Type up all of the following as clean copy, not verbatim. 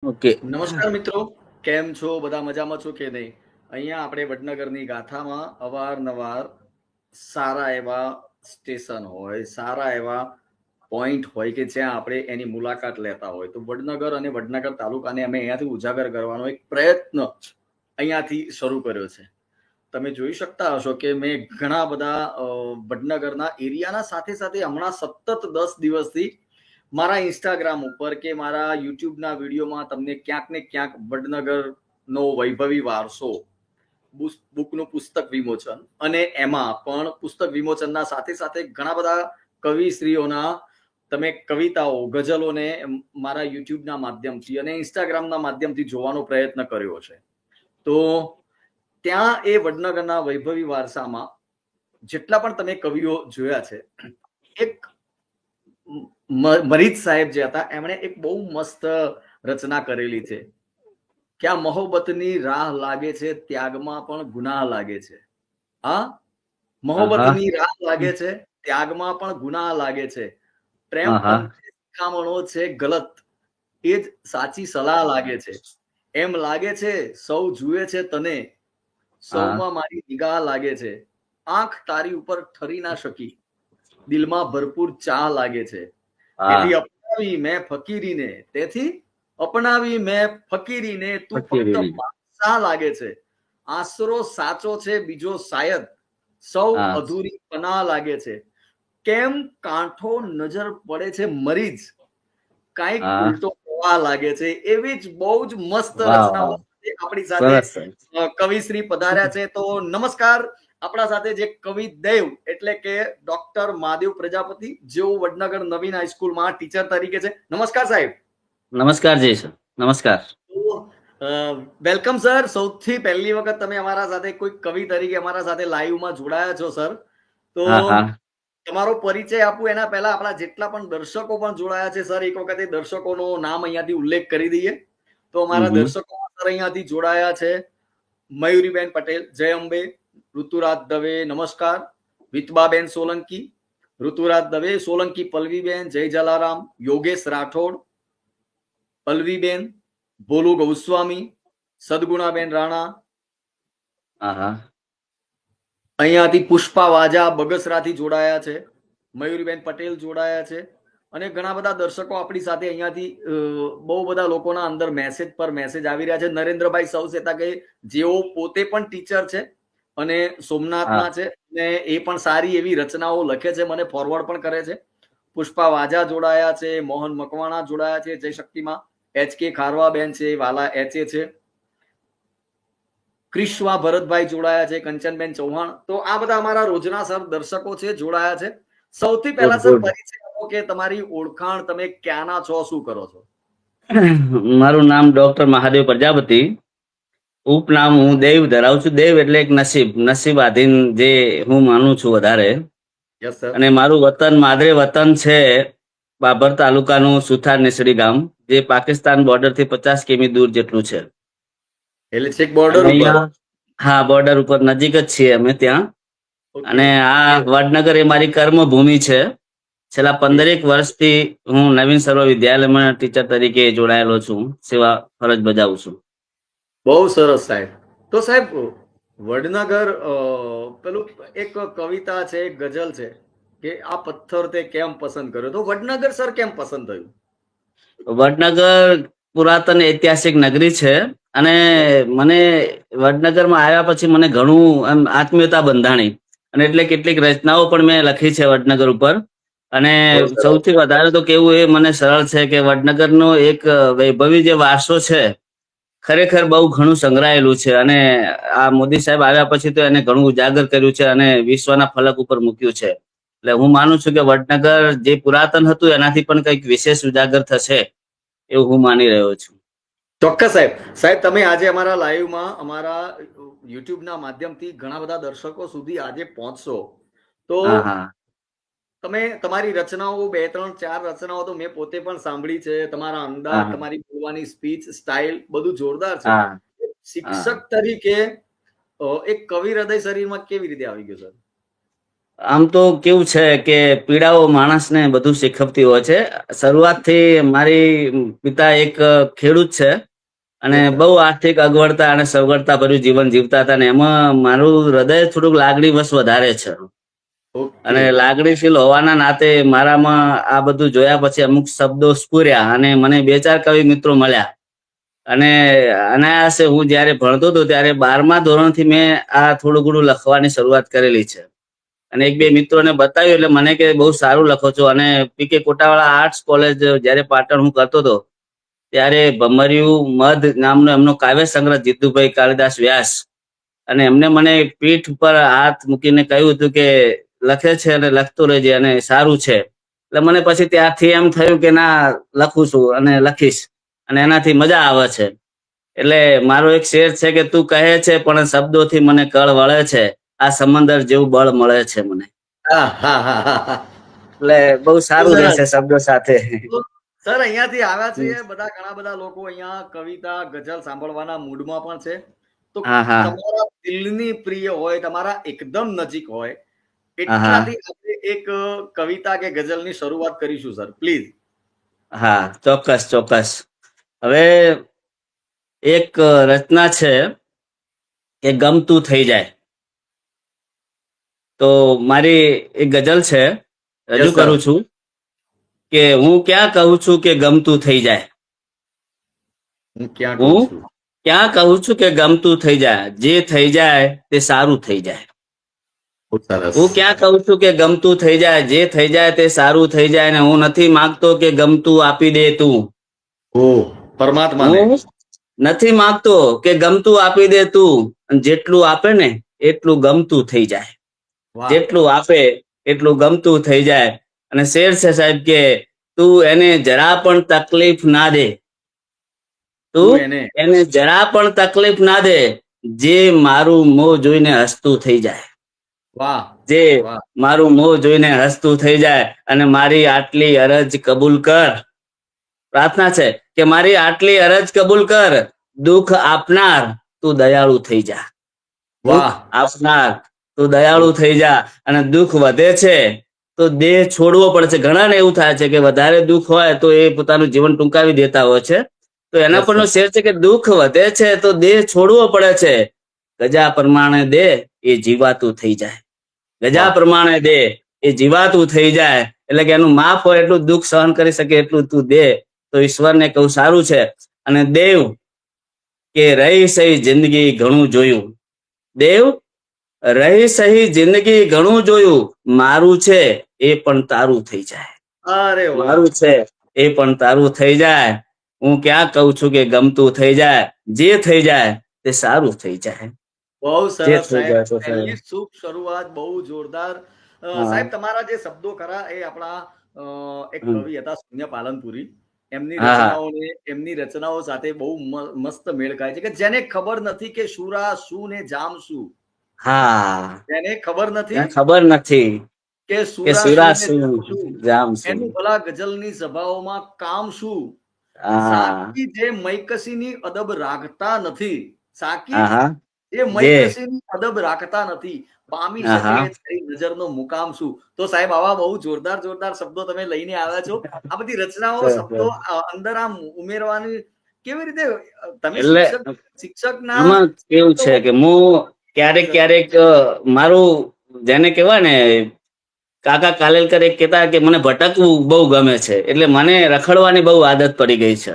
Okay. નમસ્કાર મિત્રો, કેમ છો? બધા મજામાં છો કે નહીં? અહીંયા આપણે વડનગરની ગાથામાં અવારનવાર સારા એવા સ્ટેશન હોય, સારા એવા પોઈન્ટ હોય કે જ્યાં આપણે એની મુલાકાત લેતા હોય. તો વડનગર અને વડનગર તાલુકાને અમે અહીંયાથી ઉજાગર કરવાનો એક પ્રયત્ન અહીંયાથી શરૂ કર્યો છે. તમે જોઈ શકતા હશો કે મેં ઘણા બધા વડનગરના એરિયાના સાથે સાથે હમણાં સતત 10 દિવસથી મારા ઇન્સ્ટાગ્રામ ઉપર કે મારા યુટ્યુબના વિડીયોમાં તમને ક્યાંક ને ક્યાંક વડનગરનો વૈભવી વારસો બુકનું પુસ્તક વિમોચન અને એમાં પણ પુસ્તક વિમોચનના સાથે સાથે ઘણા બધા કવિશ્રીઓના તમે કવિતાઓ ગઝલોને મારા યુટ્યુબના માધ્યમથી અને ઇન્સ્ટાગ્રામના માધ્યમથી જોવાનો પ્રયત્ન કર્યો છે. તો ત્યાં એ વડનગરના વૈભવી વારસામાં જેટલા પણ તમે કવિઓ જોયા છે, એક મરીજ સાહેબ જે હતા એમણે એક બહુ મસ્ત રચના કરેલી છે કે આ મોહબ્બતની રાહ લાગે છે, ત્યાગમાં પણ ગુનાહ લાગે છે. હા, મોહબ્બતની રાહ લાગે છે, ત્યાગમાં પણ ગુનાહ લાગે છે. પ્રેમ અંગે શિખામણો છે ગલત, એ જ સાચી સલાહ લાગે છે. એમ લાગે છે સૌ જુએ છે તને, સૌમાં મારી નિગાહ લાગે છે. આંખ તારી ઉપર ઠરી ના શકી, દિલમાં ભરપૂર ચાહ લાગે છે. તેથી અપનાવી મેં ફકીરીને, તેથી અપનાવી મેં ફકીરીને, તું ફક્ત બાદશાહ લાગે છે. આશરો સાચો છે બીજો શાયદ, સૌ અધૂરી પનાહ લાગે છે. કેમ કાંઠો નજર પડે છે મરીજ, કાંઈક ઉલટો પ્રવાહ લાગે છે. એવી જ બહુ જ મસ્ત રચનાઓ આપણી સાથે કવિશ્રી પધાર્યા છે. તો નમસ્કાર, આપણા સાથે જે કવિ દેવ એટલે કે ડોક્ટર મહાદેવ પ્રજાપતિ, જેઓ વડનગર નવીન હાઈસ્કૂલમાં ટીચર તરીકે છે. નમસ્કાર સાહેબ. નમસ્કાર જી સર, નમસ્કાર. Welcome sir. સૌથી પહેલી વખત તમે અમારા સાથે કોઈ કવિ તરીકે અમારા સાથે લાઈવમાં જોડાયા છો સર. તો તમારો પરિચય આપું એના પહેલા આપણા જેટલા પણ દર્શકો પણ જોડાયા છે સર, એક વખતે દર્શકોનો નામ અહીંયાથી ઉલ્લેખ કરી દઈએ. તો અમારા દર્શકો સર અહીંયાથી જોડાયા છે મયુરીબેન પટેલ, જય અંબે, ઋતુરાજ દવે, નમસ્કાર. વિતબાબેન સોલંકી, ઋતુરાજ દવે, સોલંકી પલ્લવીબેન, જય જલારામ, યોગેશ રાઠોડ, પલ્લવીબેન, ભોલુ ગૌસ્વામી, સદગુણાબેન રાણા, અહીંયાથી પુષ્પા વાજા બગસરાથી જોડાયા છે, મયુરીબેન પટેલ જોડાયા છે અને ઘણા બધા દર્શકો આપણી સાથે અહીંયાથી બહુ બધા લોકોના અંદર મેસેજ પર મેસેજ આવી રહ્યા છે. નરેન્દ્રભાઈ સૌસેતા કે જેઓ પોતે પણ ટીચર છે અને સોમનાથના છે અને એ પણ સારી એવી રચનાઓ લખે છે, મને ફોરવર્ડ પણ કરે છે. પુષ્પા વાજા જોડાયા છે, મોહન મકવાણા જોડાયા છે, જય શક્તિમાં, HK ખારવાબેન છે, વાલા HA છે, ક્રિશ્વા ભરતભાઈ જોડાયા છે, કંચનબેન ચૌહાણ. તો આ બધા અમારા રોજના સર દર્શકો છે, જોડાયા છે. સૌથી પહેલા સર પરિચય આપો કે તમારી ઓળખાણ, તમે ક્યાંના છો, શું કરો છો? મારું નામ ડોક્ટર મહાદેવ પ્રજાપતિ, ઉપનામ હું દેવ ધરાવું છું. દેવ એટલે એક નસીબ આધીન જે હું માનું છું વધારે. Yes sir. અને મારું વતન માદરે વતન છે બાબર તાલુકાનું સુથાર નેસડી ગામ, જે પાકિસ્તાન બોર્ડર થી 50 કિમી દૂર જેટલું છે. એટલે છેક બોર્ડર ઉપર? હા, બોર્ડર ઉપર નજીક જ છીએ અમે ત્યાં. અને આ વડનગર એ મારી કર્મભૂમિ છે. છેલ્લા 15 વર્ષથી હું નવીન સર્વ વિદ્યાલયમાં ટીચર તરીકે જોડાયેલો છું, સેવા ફરજ બજાવું છું. બહુ સરસ સાહેબ. તો સાહેબ વડનગર, પેલું એક કવિતા છે, એક ગઝલ છે કે આ પથ્થર તે કેમ પસંદ કર્યો, તો વડનગર સર કેમ પસંદ થયું? વડનગર પુરાતન ઐતિહાસિક નગરી છે અને મને વડનગરમાં આવ્યા પછી મને ઘણું એમ આત્મીયતા બંધાણી અને એટલે કેટલીક રચનાઓ પણ મેં લખી છે વડનગર ઉપર. અને સૌથી વધારે તો કેવું એ મને સરળ છે કે વડનગરનો એક વૈભવી જે વારસો છે ખરેખર બહુ ઘણું સંગ્રહાયેલું છે અને આ મોદી સાહેબ આવ્યા પછી તો એને ઘણું ઉજાગર કર્યું છે અને વિશ્વના ફલક ઉપર મૂક્યું છે. એટલે હું માનું છું કે વડનગર જે પુરાતન હતું એનાથી પણ કંઈક વિશેષ ઉજાગર થશે એવું હું માની રહ્યો છું. ચોક્કસ સાહેબ. સાહેબ, તમે આજે અમારા લાઈવમાં અમારા યુટ્યુબના માધ્યમથી ઘણા બધા દર્શકો સુધી આજે પહોંચશો, તો તમે તમારી રચનાઓ 2-3-4 રચનાઓ તો મેં પોતે પણ સાંભળી છે. તમારા અંદાજ, તમારી બોલવાની સ્પીચ સ્ટાઇલ બધું જોરદાર છે. શિક્ષક તરીકે એક કવિ હૃદય શરીરમાં કેવી રીતે આવી ગયું સર? આમ તો કેવું છે કે પીડાઓ માણસને બધું શીખવતી હોય છે. શરૂઆતથી મારી પિતા એક ખેડૂત છે અને Yes, sir. બહુ આર્થિક અગવડતા અને સગવડતા ભર્યું જીવન જીવતા હતા ને એમાં મારું હૃદય થોડુંક લાગણીવશ વધારે છે. અને Okay. લાગણીશીલ હોવાના નાતે મારામાં આ બધું જોયા પછી અમુક શબ્દો સ્ફુર્યા અને મને બે ચાર કવિ મિત્રો મળ્યા. અને અનાયાસે હું જયારે ભણતો હતો ત્યારે 12મા ધોરણથી મેં આ થોડું ઘણું લખવાની શરૂઆત કરેલી છે. અને એક બે મિત્રોને બતાવ્યું એટલે મને કે બહુ સારું લખો છો. અને પીકે કોટાવાળા આર્ટ્સ કોલેજ જયારે પાટણ હું કરતો હતો ત્યારે ભમર્યું મધ નામનો એમનો કાવ્ય સંગ્રહ જીતુભાઈ કાલિદાસ વ્યાસ અને એમને મને પીઠ ઉપર હાથ મૂકીને કહ્યું હતું કે લખે છે અને લખતો રહેજે અને સારું છે. એટલે મને પછી ત્યારથી એમ થયું કે ના, લખું છું અને લખીશ અને એનાથી મજા આવે છે. એટલે મારો એક શેર છે કે તું કહે છે પણ શબ્દોથી મને કળ વળે છે, આ સમંદર જેવું બળ મળે છે મને. હા, હા, હા, હા, હા. એટલે બહુ બહુ સારું સરસ. રહેશે શબ્દો સાથે. તો સર અહીંયાથી આવ્યા છે બધા, ઘણા બધા લોકો અહીંયા કવિતા ગઝલ સાંભળવાના મૂડમાં પણ છે. તો હા હા તમારા દિલની પ્રિય હોય, તમારા એકદમ નજીક હોય હા હા એટલાથી આપણે એક કવિતા કે ગઝલની શરૂઆત કરીશું સર, પ્લીઝ. હા, ચોક્કસ ચોક્કસ. હવે એક રચના છે કે ગમતું થઈ જાય. તો મારી એક ગઝલ છે, યસ રજૂ સર. કરું છું કે હું ક્યાં કહું છું કે ગમતું થઈ જાય. હું ક્યાં કહું હું છું? ક્યાં કહું છું કે ગમતું થઈ જાય, જે થઈ જાય તે સારું થઈ જાય. બહુ સરસ. હું ક્યાં કહું છું કે ગમતું થઈ જાય, જે થઈ જાય તે સારું થઈ જાય. ને હું નથી માંગતો કે ગમતું આપી દે તું. ઓ પરમાત્માને. હું નથી માંગતો કે ગમતું આપી દે તું. અને જેટલું આપે ને એટલું ગમતું થઈ જાય. વાહ. જેટલું આપે એટલું ગમતું થઈ જાય. અને શેર છે સાહેબ કે તું એને જરા પણ તકલીફ ના દે. તું તું એને. એને જરા પણ તકલીફ ના દે, જે મારું મોં જોઈને હસતું થઈ જાય. વાહ. જે વાહ. મારું મોં જોઈને હસતું થઈ જાય. અને મારી આટલી અરજ કબૂલ કર. પ્રાર્થના છે કે મારી આટલી અરજ કબૂલ કર, દુઃખ આપનાર તું દયાળુ થઈ જા. દુઃખ વાહ. આપનાર તું દયાળુ થઈ જા. અને દુઃખ વધે છે તો દેહ છોડવો પડે છે. ઘણાને એવું થાય છે કે વધારે દુઃખ હોય તો એ પોતાનું જીવન ટૂંકાવી દેતા હોય છે. તો એના યસ પરનો સર. શેર છે કે દુઃખ વધે છે તો દેહ છોડવો પડે છે, ગજા પ્રમાણે દે એ જીવાતું થઈ જાય. ગજા વાહ. પ્રમાણે દે એ જીવાતું થઈ જાય. એટલે કે એનું માપ હોય એટલું દુઃખ સહન કરી શકે એટલું તું દે. તો ઈશ્વરને કહું સારું છે. અને દેવ કે રહી સહી જિંદગી ઘણું જોયું. દેવ રહી સહી જિંદગી ઘણું જોયું, મારું છે એ પણ તારું થઈ જાય. અરે વાહ. મારું છે એ પણ તારું થઈ જાય. હું ક્યાં કહું છું કે ગમતું થઈ જાય, જે થઈ જાય તે સારું થઈ જાય. બહુ જે સરસ થઈ સાહેબ. જાય તો પહેલી સાહેબ. શુભ શરૂઆત બહુ જોરદાર. હા સાહેબ તમારા જે શબ્દો ખરા એ આપણા એક હમ. કવિ હતા શૂન્ય પાલનપુરી, હા હા એમની રચનાઓ સાથે બહુ મસ્ત મેળ ખાય છે કે જેને ખબર નથી કે શુરા શું ને જામ શું. હા, જેને ખબર નથી એને ખબર નથી કે કે સુરા સુરા શું ને શું જામ શું, જામ શું. એનું ભલા ગઝલની સભાઓમાં કામ શું. હા સાકી જે મૈકસીની અદબ રાખતા નથી, સાકી હા હા જે જે મૈકસીની અદબ રાખતા નથી, પામી હા શકે હા તારી નજરનો મુકામ શું. તો સાહેબ આવા બહુ જોરદાર જોરદાર શબ્દો તમે લઈને આવ્યા છો. આ બધી રચનાઓ શબ્દો અંદર આમ ઉમેરવાની કેવી રીતે તમે એટલે શિક્ષકના આમાં કેવું છે કે હું ક્યારેક ક્યારેક મારું જેને કહેવાય ને કાકા કાલેલકર એક કહેતા કે મને ભટકવું બહુ ગમે છે. એટલે મને રખડવાની બહુ આદત પડી ગઈ છે.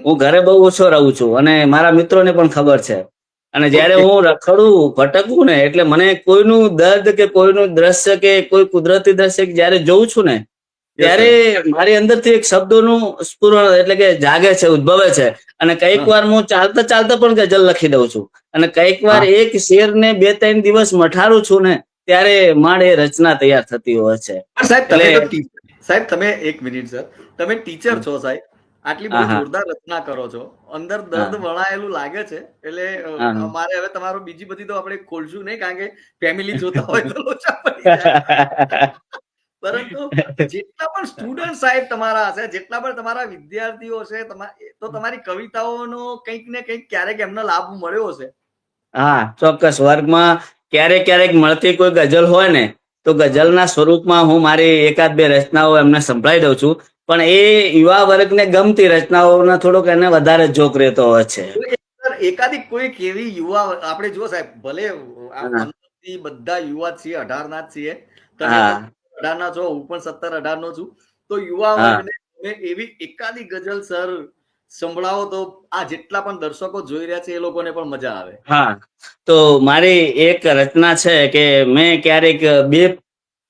હું ઘરે બહુ ઓછો રહું છું અને મારા મિત્રોને પણ ખબર છે. અને જયારે ઓકે. હું રખડું ભટકું ને એટલે મને કોઈનું દર્દ કે કોઈનું દ્રશ્ય કે કોઈ કુદરતી દ્રશ્ય જયારે જોઉં છું ને યસ ત્યારે સર. મારી અંદરથી એક શબ્દોનું સ્ફુરણ એટલે કે જાગે છે, ઉદ્ભવે છે. અને કઈક હા. વાર હું ચાલતા ચાલતા પણ ગઝલ લખી દઉં છું. અને કઈક વાર હા. એક શેરને 2-3 દિવસ મઠારું છું ને ત્યારે માંડ એ રચના તૈયાર થતી હોય છે. પણ સાહેબ એટલે તમે તો સાહેબ તમે એક મિનિટ સર, તમે ટીચર છો સાહેબ, આટલી બહુ હા હા જોરદાર રચના કરો છો, અંદર હા દર્દ વણાયેલું લાગે છે. એટલે હા મારે હવે તમારો બીજી બધી તો આપણે ખોલશું નહીં, કારણ કે ફેમિલી જોતા હોય તો લોચા પડી જાય. પરંતુ જેટલા પણ સ્ટુડન્ટ સાહેબ તમારા હશે, જેટલા પણ તમારા વિદ્યાર્થીઓ હશે, તો તમારી કવિતાઓનો કંઈક ને કંઈક ક્યારેક એમને લાભ મળ્યો હશે. હા ચોક્કસ. વર્ગમાં ક્યારેક ક્યારેક મળતી કોઈ ગઝલ હોય ને તો ગઝલના સ્વરૂપમાં હું મારી એકાદ બે રચનાઓ એમને સંભળાવી દઉં છું. પણ એ યુવા વર્ગને ગમતી રચનાઓનો થોડોક એને વધારે જોક રહેતો હોય છે. એકાદી કોઈક એવી યુવા આપણે જો સાહેબ ભલે આ હા 15 થી બધા યુવા જ છીએ, 18 ના જ છીએ, તમે હા પણ 18 ના છો, હું પણ 17, 18 નો છું. તો યુવા હા વર્ગને તમે એવી એકાદી ગઝલ સર સંભળાવો તો આ જેટલા પણ દર્શકો જોઈ રહ્યા છે એ લોકોને પણ મજા આવે. હા તો મારી એક રચના છે કે મેં ક્યારેક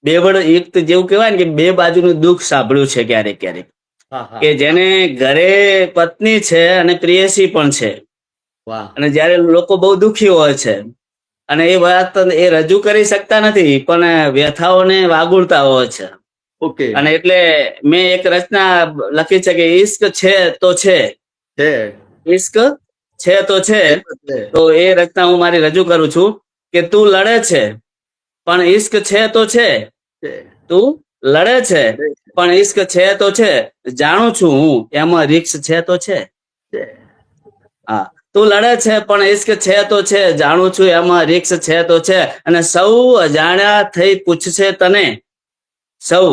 બેવડ યુક્ત જેવું કહેવાય ને કે બે બાજુનું દુઃખ સાંભળ્યું છે ક્યારેક ક્યારેક, હા હા કે જેને ઘરે પત્ની છે અને પ્રેયસી પણ છે, વાહ અને જ્યારે લોકો બહુ દુઃખી હોય છે અને એ વાત એ રજૂ કરી શકતા નથી પણ વ્યથાઓને વાગુળતા હોય છે. ઓકે અને એટલે મેં એક રચના લખી છે કે ઈશ્ક છે તો છે, છે ઈશ્ક છે તો છે. એ તો છે. તો એ રચના હું મારી રજૂ કરું છું કે તું લડે છે પણ ઈશ્ક છે તો છે, છે. તું લડે છે પણ ઈશ્ક છે તો છે, જાણું છું હું એમાં રિક્સ છે તો છે. છે. હા, તું લડે છે પણ ઈશ્ક છે તો છે, જાણું છું એમાં રિક્સ છે તો છે. અને સૌ અજાણ્યા થઈ પૂછશે તને, સૌ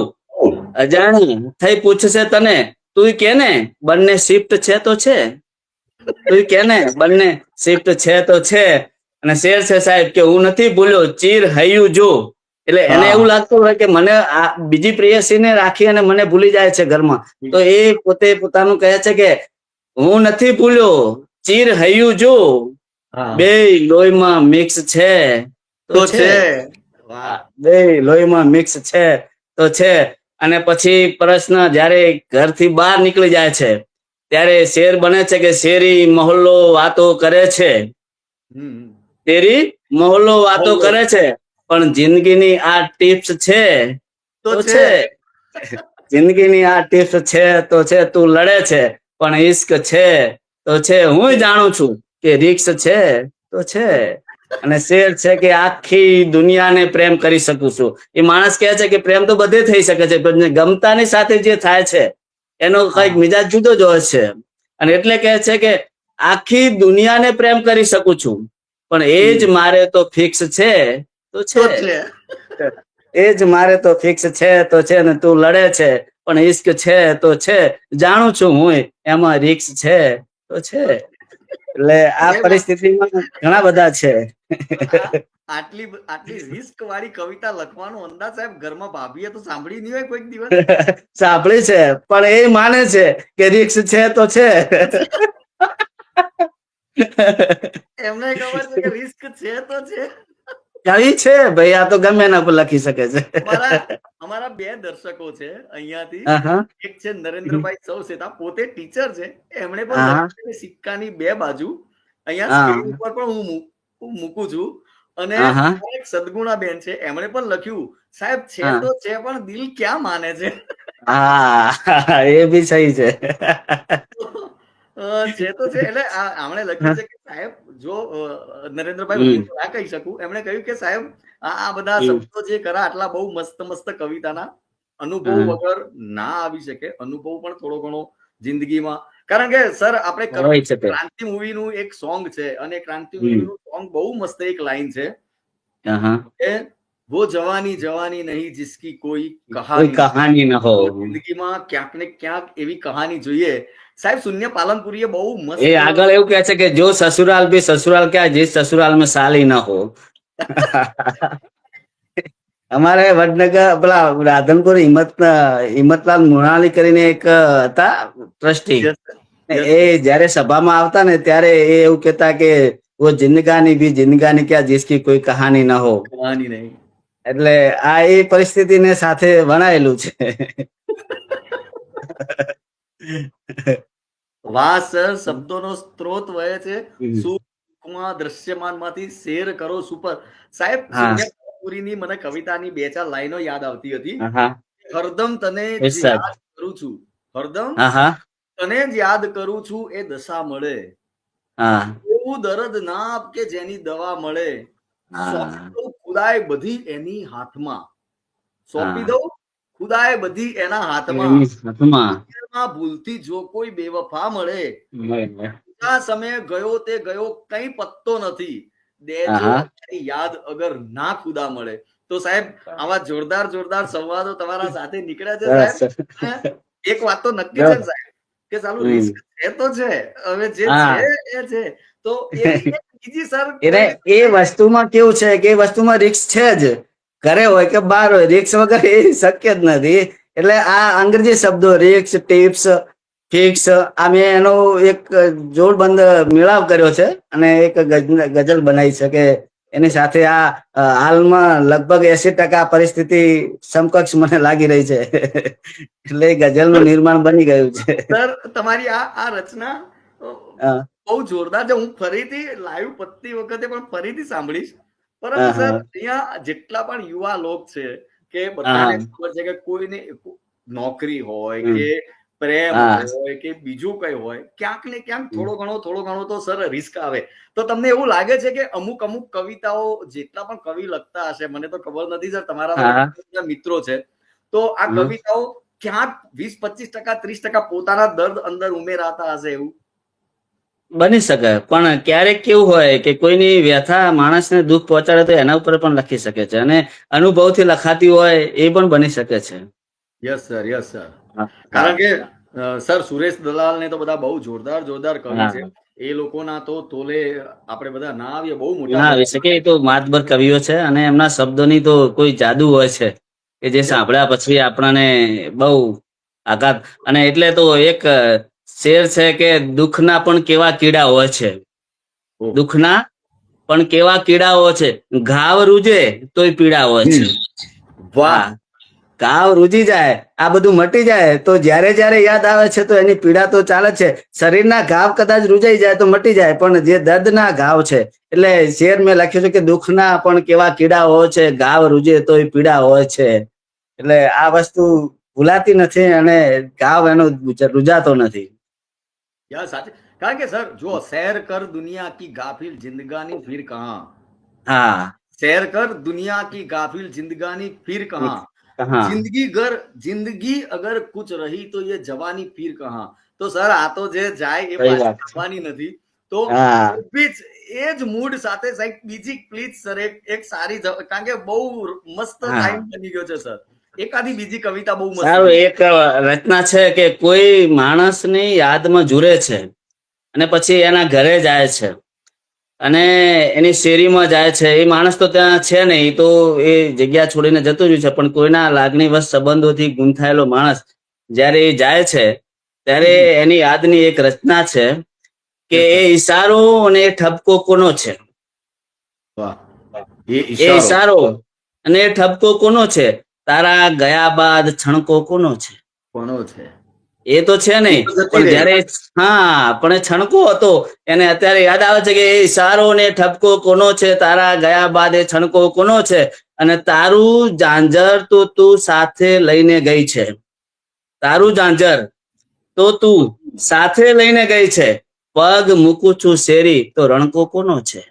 અજાણી થઈ પૂછશે તને, તું કે ને બંને શિફ્ટ છે તો છે, તું કે ને બંને શિફ્ટ છે તો છે. અને શેર છે સાહેબ કે હું નથી ભૂલ્યો ચીર હૈયું જો, એટલે એને હા એવું લાગતું હોય કે મને આ બીજી પ્રેયસીને રાખી અને મને ભૂલી જાય છે ઘરમાં, તો એ પોતે પોતાનું કહે છે કે હું નથી ભૂલ્યો ચીર હૈયું જો, હા બે લોહીમાં મિક્સ છે તો તો છે. છે. વાહ બે લોહીમાં મિક્સ છે તો છે. અને પછી પ્રશ્ન જ્યારે ઘરથી બહાર નીકળી જાય છે ત્યારે શેર બને છે કે શેરી મહોલ્લો વાતો કરે છે, હમ શેરી મહોલ્લો વાતો બોલો કરે છે, પણ જિંદગીની આ ટિપ્સ છે તો છે. જિંદગીની આ ટિપ્સ છે તો છે, તું લડે છે પણ ઈશ્ક છે તો છે, હું જાણું છું કે રિક્સ છે તો છે. અને શેર છે કે આખી દુનિયાને પ્રેમ કરી શકું છું. એ માણસ કહે છે કે પ્રેમ તો બધે થઈ શકે છે પણ ગમતાની સાથે જે થાય છે એનો કઈક હા મિજાજ જુદો જ હોય છે. અને એટલે કહે છે કે આખી દુનિયાને પ્રેમ કરી શકું છું પણ એ જ મારે તો ફિક્સ છે તો છે, એ જ મારે તો ફિક્સ છે તો છે. ને તું લડે છે પણ ઈશ્ક છે તો છે, જાણું છું હું એમાં રિક્સ છે તો છે. એટલે આ સાહેબ પરિસ્થિતિમાં ઘણા બધા છે. આટલી આટલી રિસ્ક વાળી કવિતા લખવાનો અંદાજ સાહેબ ઘરમાં ભાભીએ તો સાંભળી નહીં હોય કોઈક દિવસ. સાંભળી છે પણ એ માને છે કે રિક્સ છે તો છે. એમને ખબર છે કે રિસ્ક છે તો છે. કવિ છે ભાઈ, આ તો ગમે એના પર લખી શકે છે. અમારા અમારા બે દર્શકો છે અહીંયાથી, હા હા એક છે નરેન્દ્રભાઈ સૌસેતા, પોતે ટીચર છે, એમણે પણ હા લખ્યું છે સિક્કાની બે બાજુ. અહીંયા હા સ્ક્રીન ઉપર પણ હું મૂકું છું. અને હા હા એક સદગુણાબેન છે, એમણે પણ લખ્યું સાહેબ છે હા તો છે પણ દિલ ક્યાં માને છે. હા એ બી સહી છે. છે તો છે એટલે આમણે લખ્યું છે કે સાહેબ જો નરેન્દ્રભાઈ હું હમ તો ના કહી શકું, એમણે કહ્યું કે સાહેબ આ બધા હમ શબ્દો જે ખરા આટલા બહુ મસ્ત મસ્ત કવિતાના અનુભવ હમ વગર ના આવી શકે. અનુભવ પણ થોડો ઘણો જિંદગીમાં, કારણ કે સર આપણે હોય છે તે. ક્રાંતિ મૂવીનું એક સોંગ છે અને ક્રાંતિ હમ મૂવીનું સોંગ બહુ મસ્ત એક લાઈન છે હા, કે વો જવાની જવાની નહીં જિસકી કોઈ કોઈ કહાની. કહાની ન હો. તો જિંદગીમાં ક્યાંક ને ક્યાંક એવી કહાની જોઈએ. સાહેબ શૂન્ય પાલનપુરીએ બહુ એ મસ્ત આગળ એવું કહે છે કે જો સસुराल भी ससुराल क्या जिस ससुराल में साली ना हो. અમારે વડનગર પેલા રાધનપુર હિંમતલાલ મુનાણી કરીને એક હતા ટ્રસ્ટી, યસ યસ એ જયારે સભામાં આવતા ને ત્યારે એ એવું કેતા કે વો જિંદગાની ભી જિંદગાની ક્યાં जिसकी कोई कहानी ना हो. કહાની નહીં. એટલે આ એ પરિસ્થિતિને સાથે વણાયેલું છે. વાહ સર, શબ્દોનો સ્ત્રોત વહે છે સૂક્ષ્મ દ્રશ્યમાનમાંથી શેર કરો સુપર. સાહેબ હા શૂન્ય પાલનપુરીની મને કવિતાની બે ચાર લાઈનો યાદ આવતી હતી. હા હરદમ તને યસ જ સર. યાદ કરું છું, હરદમ હા હા તને જ યાદ કરું છું એ દશા મળે. હા એવું દર્દ ના આપ કે જેની દવા મળે. સોંપી હા દઉં ખુદાએ બધી એની હાથમાં. સોંપી હા દઉં ખુદાએ બધી એના હાથમાં. એની સાથમાં દુનિયામાં ભૂલથી જો કોઈ બેવફા મળે, આ સમયે ગયો તે ગયો કઈ પત્તો નથી. દેજો હા એની યાદ અગર ના ખુદા મળે. તો સાહેબ આવા જોરદાર જોરદાર સંવાદો તમારા સાથે નીકળ્યા છે સરસ, સાહેબ. સરસ. અને એક વાત તો નક્કી છે ને સાહેબ કે સાલું રિસ્ક છે તો છે, હવે જે હા. છે એ છે. તો એવી એક બીજી સર એટલે એ વસ્તુમાં કેવું છે કે એ વસ્તુમાં રિસ્ક છે જ, ઘરે હોય કે બહાર હોય, રિસ્ક વગર એ શક્ય જ નથી. એટલે આ અંગ્રેજી શબ્દો રિસ્ક, ટિપ્સ, ફિક્સ, આ મેં એનો એક જોડબંધ મેળાવ કર્યો છે અને એક ગઝલ બનાવી છે કે એની સાથે આ હાલમાં લગભગ 80% પરિસ્થિતિ સમકક્ષ મને લાગી રહી છે. એટલે એ ગઝલનું નિર્માણ બની ગયું છે. સર તમારી આ રચના હા, બહુ જોરદાર છે. હું ફરીથી લાઈવ પતતી વખતે પણ ફરીથી સાંભળીશ. પરંતુ હા, સર હા, અહીંયા જેટલા પણ યુવા લોક છે કે હા, બધાને ખબર છે કે કોઈને નોકરી હોય હમ, કે પ્રેમ હા, હોય કે બીજું કઈ હોય, ક્યાંક ને ક્યાંક થોડો ઘણો તો સર રિસ્ક આવે. તો તમને એવું લાગે છે કે અમુક કવિતાઓ જેટલા પણ કવિ લખતા હશે, મને તો ખબર નથી સર, તમારા તો હા, બધા મિત્રો છે, તો આ હમ. કવિતાઓ ક્યાંક 20-25%, 30% પોતાના દર્દ અંદર ઉમેરાતા હશે એવું? બની શકે, પણ ક્યારેક કેવું હોય કે કોઈની વ્યથા માણસને દુઃખ પહોંચાડે તો એના ઉપર પણ લખી શકે છે, અને અનુભવથી લખાતી હોય એ પણ બની શકે છે. Yes sir, yes sir. હા, કારણ કે હા, સર સુરેશ દલાલ ને તો બધા બહુ જોરદાર જોરદાર કવિ છે. હા. એ લોકોના તો તોલે આપણે બધા ના આવીએ, બહુ મોટા ના આવી મોટા. શકે, એ તો માતબર કવિઓ છે અને એમના શબ્દોની તો કોઈ જાદુ હોય છે કે જે યસ. સાંભળ્યા પછી આપણાને બહુ આઘાત. અને એટલે તો એક શેર છે કે દુઃખના પણ કેવા કીડા હોય છે, ઓહ. દુઃખના પણ કેવા કીડાઓ છે, ઘાવ રૂજે તોય પીડા હોય છે. વાહ. હા, ઘાવ રૂજી જાય, આ બધું મટી જાય, તો જ્યારે જ્યારે યાદ આવે છે તો એની પીડા તો ચાલે છે. શરીરના ઘાવ કદાચ રૂજાઈ જાય તો મટી જાય, પણ જે દર્દના ઘાવ છે, એટલે શેર મેં લખ્યું છે કે દુઃખના પણ કેવા કીડા હોય છે, ઘાવ રૂજે તોય પીડા હોય છે. એટલે આ વસ્તુ ભૂલાતી નથી અને ઘાવ એનો રૂજાતો નથી. યાર સાચે, કારણ કે સર જો સૈર કર દુનિયા કી ગાફિલ જિંદગાની ફિર કહાં, હા, सैर कर दुनिया की गाफिल जिंदगानी फिर कहाँ, હા, जिंदगी अगर कुछ रही तो ये जवानी फिर कहाँ. તો સર આ તો જે જાય એ સહી પાછી વાત છે. આવવાની નથી. તો હા, એ જ મૂડ સાથે સાહેબ બીજી પ્લીઝ સર એક સારી કારણ કે બહુ મસ્ત હા. ટાઈમ બની ગયો છે સર. એકાદી બીજી કવિતા બહુ મસ્ત સારું, બની. એક રચના છે કે કોઈ માણસની યાદમાં જુરે છે અને પછી એના ઘરે જાય છે અને એની શેરીમાં જાય છે. એ માણસ તો ત્યાં છે નહીં, એ તો એ જગ્યા છોડીને જતું રહ્યું છે, પણ કોઈના લાગણીવશ સંબંધોથી ગૂંથાયેલો માણસ જ્યારે એ જાય છે ત્યારે એની યાદની એક રચના છે કે યસ એ સર. ઈશારો અને એ ઠપકો કોનો છે. વાહ. એ એ ઈશારો ઈશારો અને એ ઠપકો કોનો છે, તારા ગયા બાદ છણકો કોનો છે. કોનો છે? એ તો છે એ નહીં, તો જતી પણ રહી. જયારે હા, પણ એ છણકો હતો, એને અત્યારે યાદ આવે છે કે એ ઈશારો ને ઠપકો કોનો છે, તારા ગયા બાદ એ છણકો કોનો છે, અને તારું ઝાંઝર તો તું સાથે લઈને ગઈ છે. તારું ઝાંઝર તો તું સાથે લઈને ગઈ છે, પગ મૂકું છું શેરી તો રણકો કોનો છે.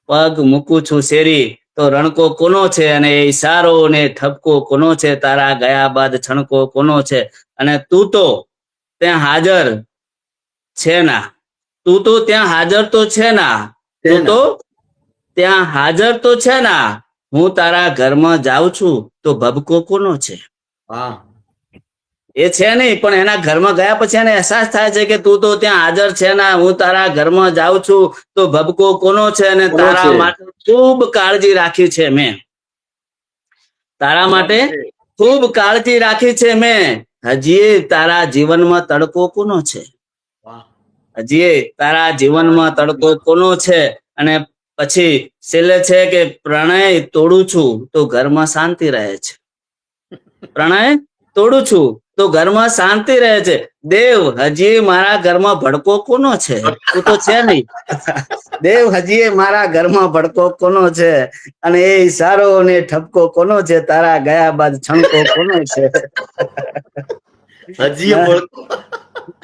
પગ મૂકું છું શેરી તો રણકો કોનો છે, અને એ ઈશારો ને ઠપકો કોનો છે, તારા ગયા બાદ છણકો કોનો છે, અને તું તો ત્યાં હાજર છે ના, તું તો ત્યાં હાજર તો છે ના, તું તો તેના. ત્યાં હાજર તો છે ના, હું તારા ઘરમાં જાઉં છું તો ભબકો કોનો છે. હા. એ છે નહીં, પણ એના ઘરમાં ગયા પછી એને અહેસાસ થાય છે કે તું તો ત્યાં હાજર છે ના, હું તારા ઘરમાં જાઉં છું તો ભબકો કોનો છે, અને કોનો તારા છે? માટે ખૂબ કાળજી રાખી છે મેં. તારા માટે ખૂબ કાળજી રાખી છે મેં, હજી તારા જીવનમાં તડકો કોનો છે. વાહ. હજી તારા જીવનમાં તડકો કોનો છે, અને પછી છેલ્લે છે કે પ્રણય તોડું છું તો ઘરમાં શાંતિ રહે છે. પ્રણય તોડું છું તો ઘરમાં શાંતિ રહે છે. દેવ હજી મારા ઘરમાં ભડકો કોનો છે, તું તો છે નહીં. દેવ હજી મારા ઘરમાં ભડકો કોનો છે, અને એ ઈશારો ને ઠપકો કોનો છે, તારા ગયા બાદ છણકો કોનો છે. હજી એ ભડકો.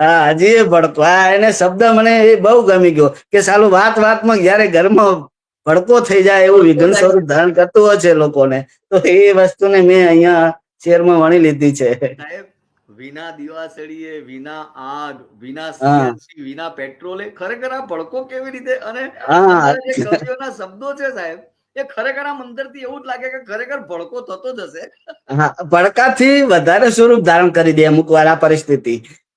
હા, હજી એ ભડકો. હા, એને શબ્દ મને એ બહુ ગમી ગયો કે સાલું વાત વાતમાં જયારે ઘરમાં ભડકો થઈ જાય એવું ભડકો વિઘન થાય. સ્વરૂપ ધારણ કરતું હોય છે લોકોને, તો એ વસ્તુને મેં અહીંયા શેરમાં વણી લીધી છે. સાહેબ, વિના દિવાસળીએ, વિના આગ, વિના હા, સીએનજી, વિના પેટ્રોલે ખરેખર આ ભડકો કેવી રીતે, અને હા, તમારા જે કવિઓના શબ્દો છે સાહેબ, એ ખરેખર આમ અંદરથી એવું જ લાગે કે ખરેખર ભડકો થતો જ હશે. હા, ભડકાથી વધારે સ્વરૂપ ધારણ કરી દે અમુક વાર આ પરિસ્થિતિ.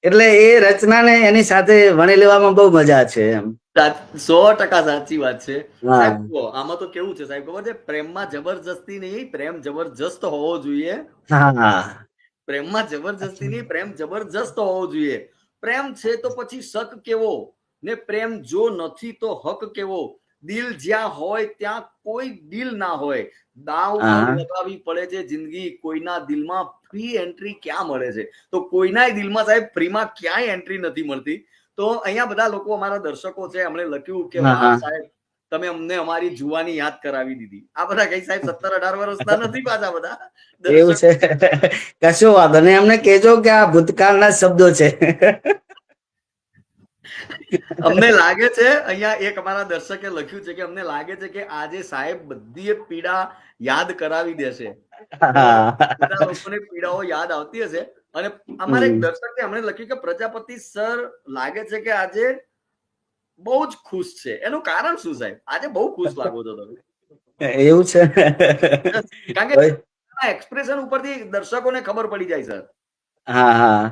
એટલે એ રચનાને એની સાથે વણી લેવામાં બહુ મજા છે એમ. 100% સાચી વાત છે. હા. સાહેબ જુઓ, આમાં તો કેવું છે સાહેબ ખબર છે, પ્રેમમાં જબરજસ્તી નહીં, પ્રેમ જબરજસ્ત હોવો જોઈએ. હા, પ્રેમમાં જબરજસ્તી નહીં, પ્રેમ જબરજસ્ત હોવો જોઈએ. પ્રેમ છે તો પછી શક કેવો, ને પ્રેમ જો નથી તો હક કેવો. દિલ જ્યાં હોય ત્યાં કોઈ દિલ ના હોય. દાવ પર હા. લગાવવી પડે છે જિંદગી, કોઈના દિલમાં ફ્રી એન્ટ્રી ક્યાં મળે છે? તો કોઈના દિલમાં સાહેબ ફ્રીમાં ક્યાંય એન્ટ્રી નથી મળતી. તો અહીંયા બધા લોકો અમારા દર્શકો છે, એમણે લખ્યું કે હા, વાહ હા. સાહેબ, તમે અમને અમારી જુવાની યાદ કરાવી દીધી. આ બધા કઈ સાહેબ 17-18 વર્ષના નથી પાછા બધા એવું દર્શકો. છે. કશું વાંધો નહીં, એમને કહેજો કે આ ભૂતકાળના શબ્દો છે. અમને લાગે છે, અહીંયા એક અમારા દર્શકે લખ્યું છે કે અમને લાગે છે કે આજે સાહેબ બધી પીડા યાદ કરાવી દેશે. તો બધા લોકોને પીડાઓ યાદ આવતી હશે. અને અમારે એક દર્શકે એમણે લખ્યું કે પ્રજાપતિ સર લાગે છે કે આજે બહુ જ ખુશ છે. એનું કારણ શું સાહેબ? આજે બહુ ખુશ લાગો છો તમે. એવું છે. કારણ કે એક્સપ્રેશન ઉપરથી દર્શકોને ખબર પડી જાય સર. હા, હા.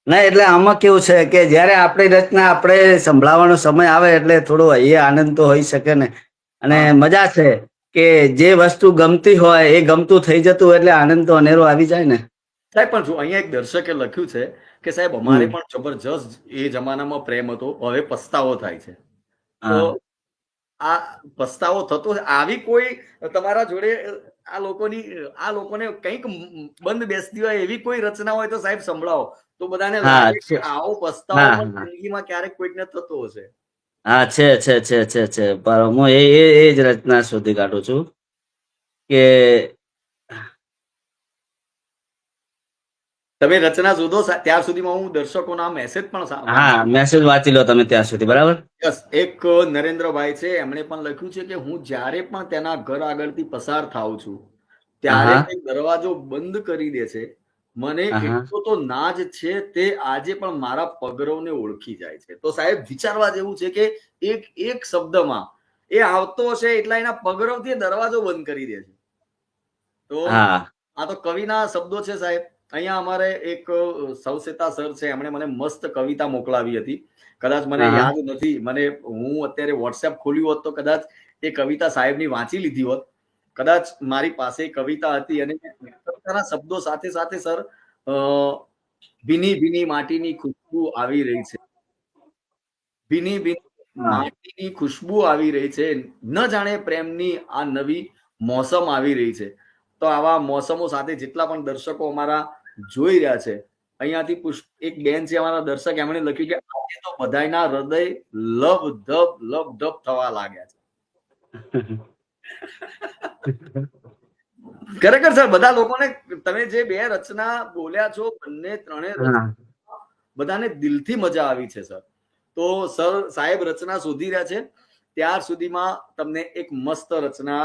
ના, એટલે આમાં કેવું છે કે જયારે આપણી રચના આપણે સંભળાવવાનો સમય આવે એટલે થોડો એ આનંદ તો હોઈ શકે ને. અને મજા છે કે જે વસ્તુ ગમતી હોય એ ગમતું થઈ જતું એટલે આનંદ તો અનેરો આવી જાય ને. સાહેબ પણ જો અહીંયા એક દર્શકે લખ્યું છે કે સાહેબ અમારે પણ જબરજસ્ત એ જમાનામાં પ્રેમ હતો, હવે પસ્તાવો થાય છે. તો આ પસ્તાવો થતો આવી કોઈ તમારા જોડે આ લોકોને કંઈક બંધ બેસતી હોય એવી કોઈ રચના હોય તો સાહેબ સંભળાવો, તો બધાને લાગે કે આવો પસ્તાવો પણ જિંદગીમાં ક્યારેક કોઈકને થતો હશે. હા, છે. પણ હું એ જ રચના શોધી કાઢું છું કે તમે રચના શોધો ત્યાર સુધીમાં હું દર્શકોના મેસેજ પણ હા, મેસેજ વાંચી લો તમે ત્યાં સુધી, બરાબર. યસ, એક નરેન્દ્રભાઈ છે, એમણે પણ લખ્યું છે કે હું જ્યારે પણ તેના ઘર આગળથી પસાર થાઉં છું ત્યારે તે દરવાજો બંધ કરી દે છે. મને એટલો તો નાજ છે તે આજે પણ મારા પગરવને ઓળખી જાય છે. તો સાહેબ વિચારવા જેવું છે કે એક શબ્દમાં એ આવતો હશે એટલા એના પગરવથી દરવાજો બંધ કરી દે છે. તો આ તો કવિના શબ્દો છે સાહેબ. અહીંયા અમારે એક સવસેતા સર છે, એમણે મને મસ્ત કવિતા મોકલાવી હતી. કદાચ મને યાદ નથી, હું અત્યારે વોટ્સએપ ખોલ્યું હોત તો કદાચ એ કવિતા સાહેબની વાંચી લીધી હોત. કદાચ મારી પાસે કવિતા હતી અને કવિતાના શબ્દો સાથે સાથે સર ભીની ભીની માટીની ખુશ્બુ આવી રહી છે. ભીની ભીની માટીની ખુશ્બુ આવી રહી છે. ન જાણે પ્રેમની આ નવી મોસમ આવી રહી છે. તો આવા મોસમો સાથે જેટલા પણ દર્શકો અમારા જોઈ રહ્યા છે, અહીંયાથી એક બેન છે અમારા દર્શક, એમણે લખ્યું કે આજે તો બધાના હૃદય લબ થવા લાગ્યા છે. ખરેખર સર બધા લોકોને તમે જે બે રચના બોલ્યા છો, ત્રણે બધાને દિલથી મજા આવી છે સર. તો સર સાહેબ રચના શોધી રહ્યા છે, ત્યાર સુધીમાં તમને એક મસ્ત રચના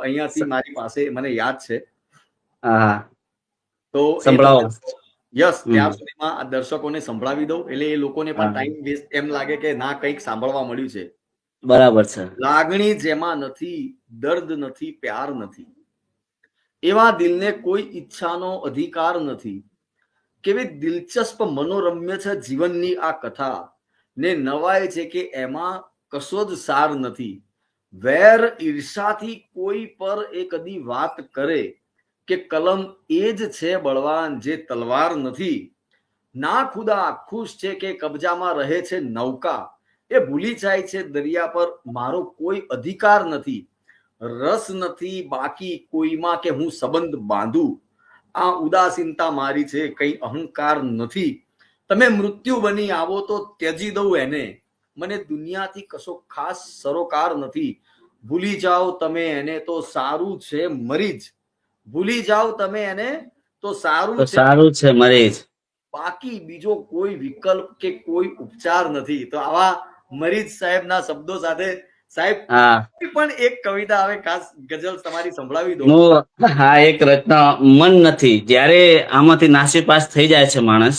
અહીંયાથી મારી પાસે મને યાદ છે. તો યસ, ત્યાર સુધીમાં આ દર્શકોને સંભળાવી દઉં એટલે એ લોકોને પણ ટાઈમ વેસ્ટ એમ લાગે કે ના કંઈક સાંભળવા મળ્યું છે. બરાબર છે. લાગણી જેમાં નથી, દર્દ નથી, પ્યાર નથી, એવા દિલને કોઈ ઈચ્છાનો અધિકાર નથી. કેવી દિલચસ્પ મનોરમ્ય છે જીવનની આ કથા, ને નવાય છે કે એમાં કશો જ સાર નથી. વેર ઈર્ષાથી કોઈ પર એ કદી વાત કરે કે કલમ એ જ છે બળવાન જે તલવાર નથી. ના ખુદા ખુશ છે કે કબજામાં રહે છે નૌકા, એ ભૂલી જાય છે દરિયા પર મારો કોઈ અધિકાર નથી. રસ નથી બાકી કોઈમાં કે હું સંબંધ બાંધું, આ ઉદાસીનતા મારી છે કઈ અહંકાર નથી. તમે મૃત્યુ બની આવો તો ત્યજી દઉં એને, મને દુનિયાથી કશો ખાસ સરોકાર નથી. ભૂલી જાઓ તમે એને તો સારું છે મરી જ, ભૂલી જાઓ તમે એને તો સારું છે મરી જ, બાકી બીજો કોઈ વિકલ્પ કે કોઈ ઉપચાર નથી. તો આવા મરીજ સાહેબના શબ્દો સાથે સાહેબ પણ એક કવિતા આવે ખાસ ગઝલ તમારી સંભળાવી દો. હા, એક રચના મન નથી, જ્યારે આમાંથી નાસીપાસ થઈ જાય છે માણસ,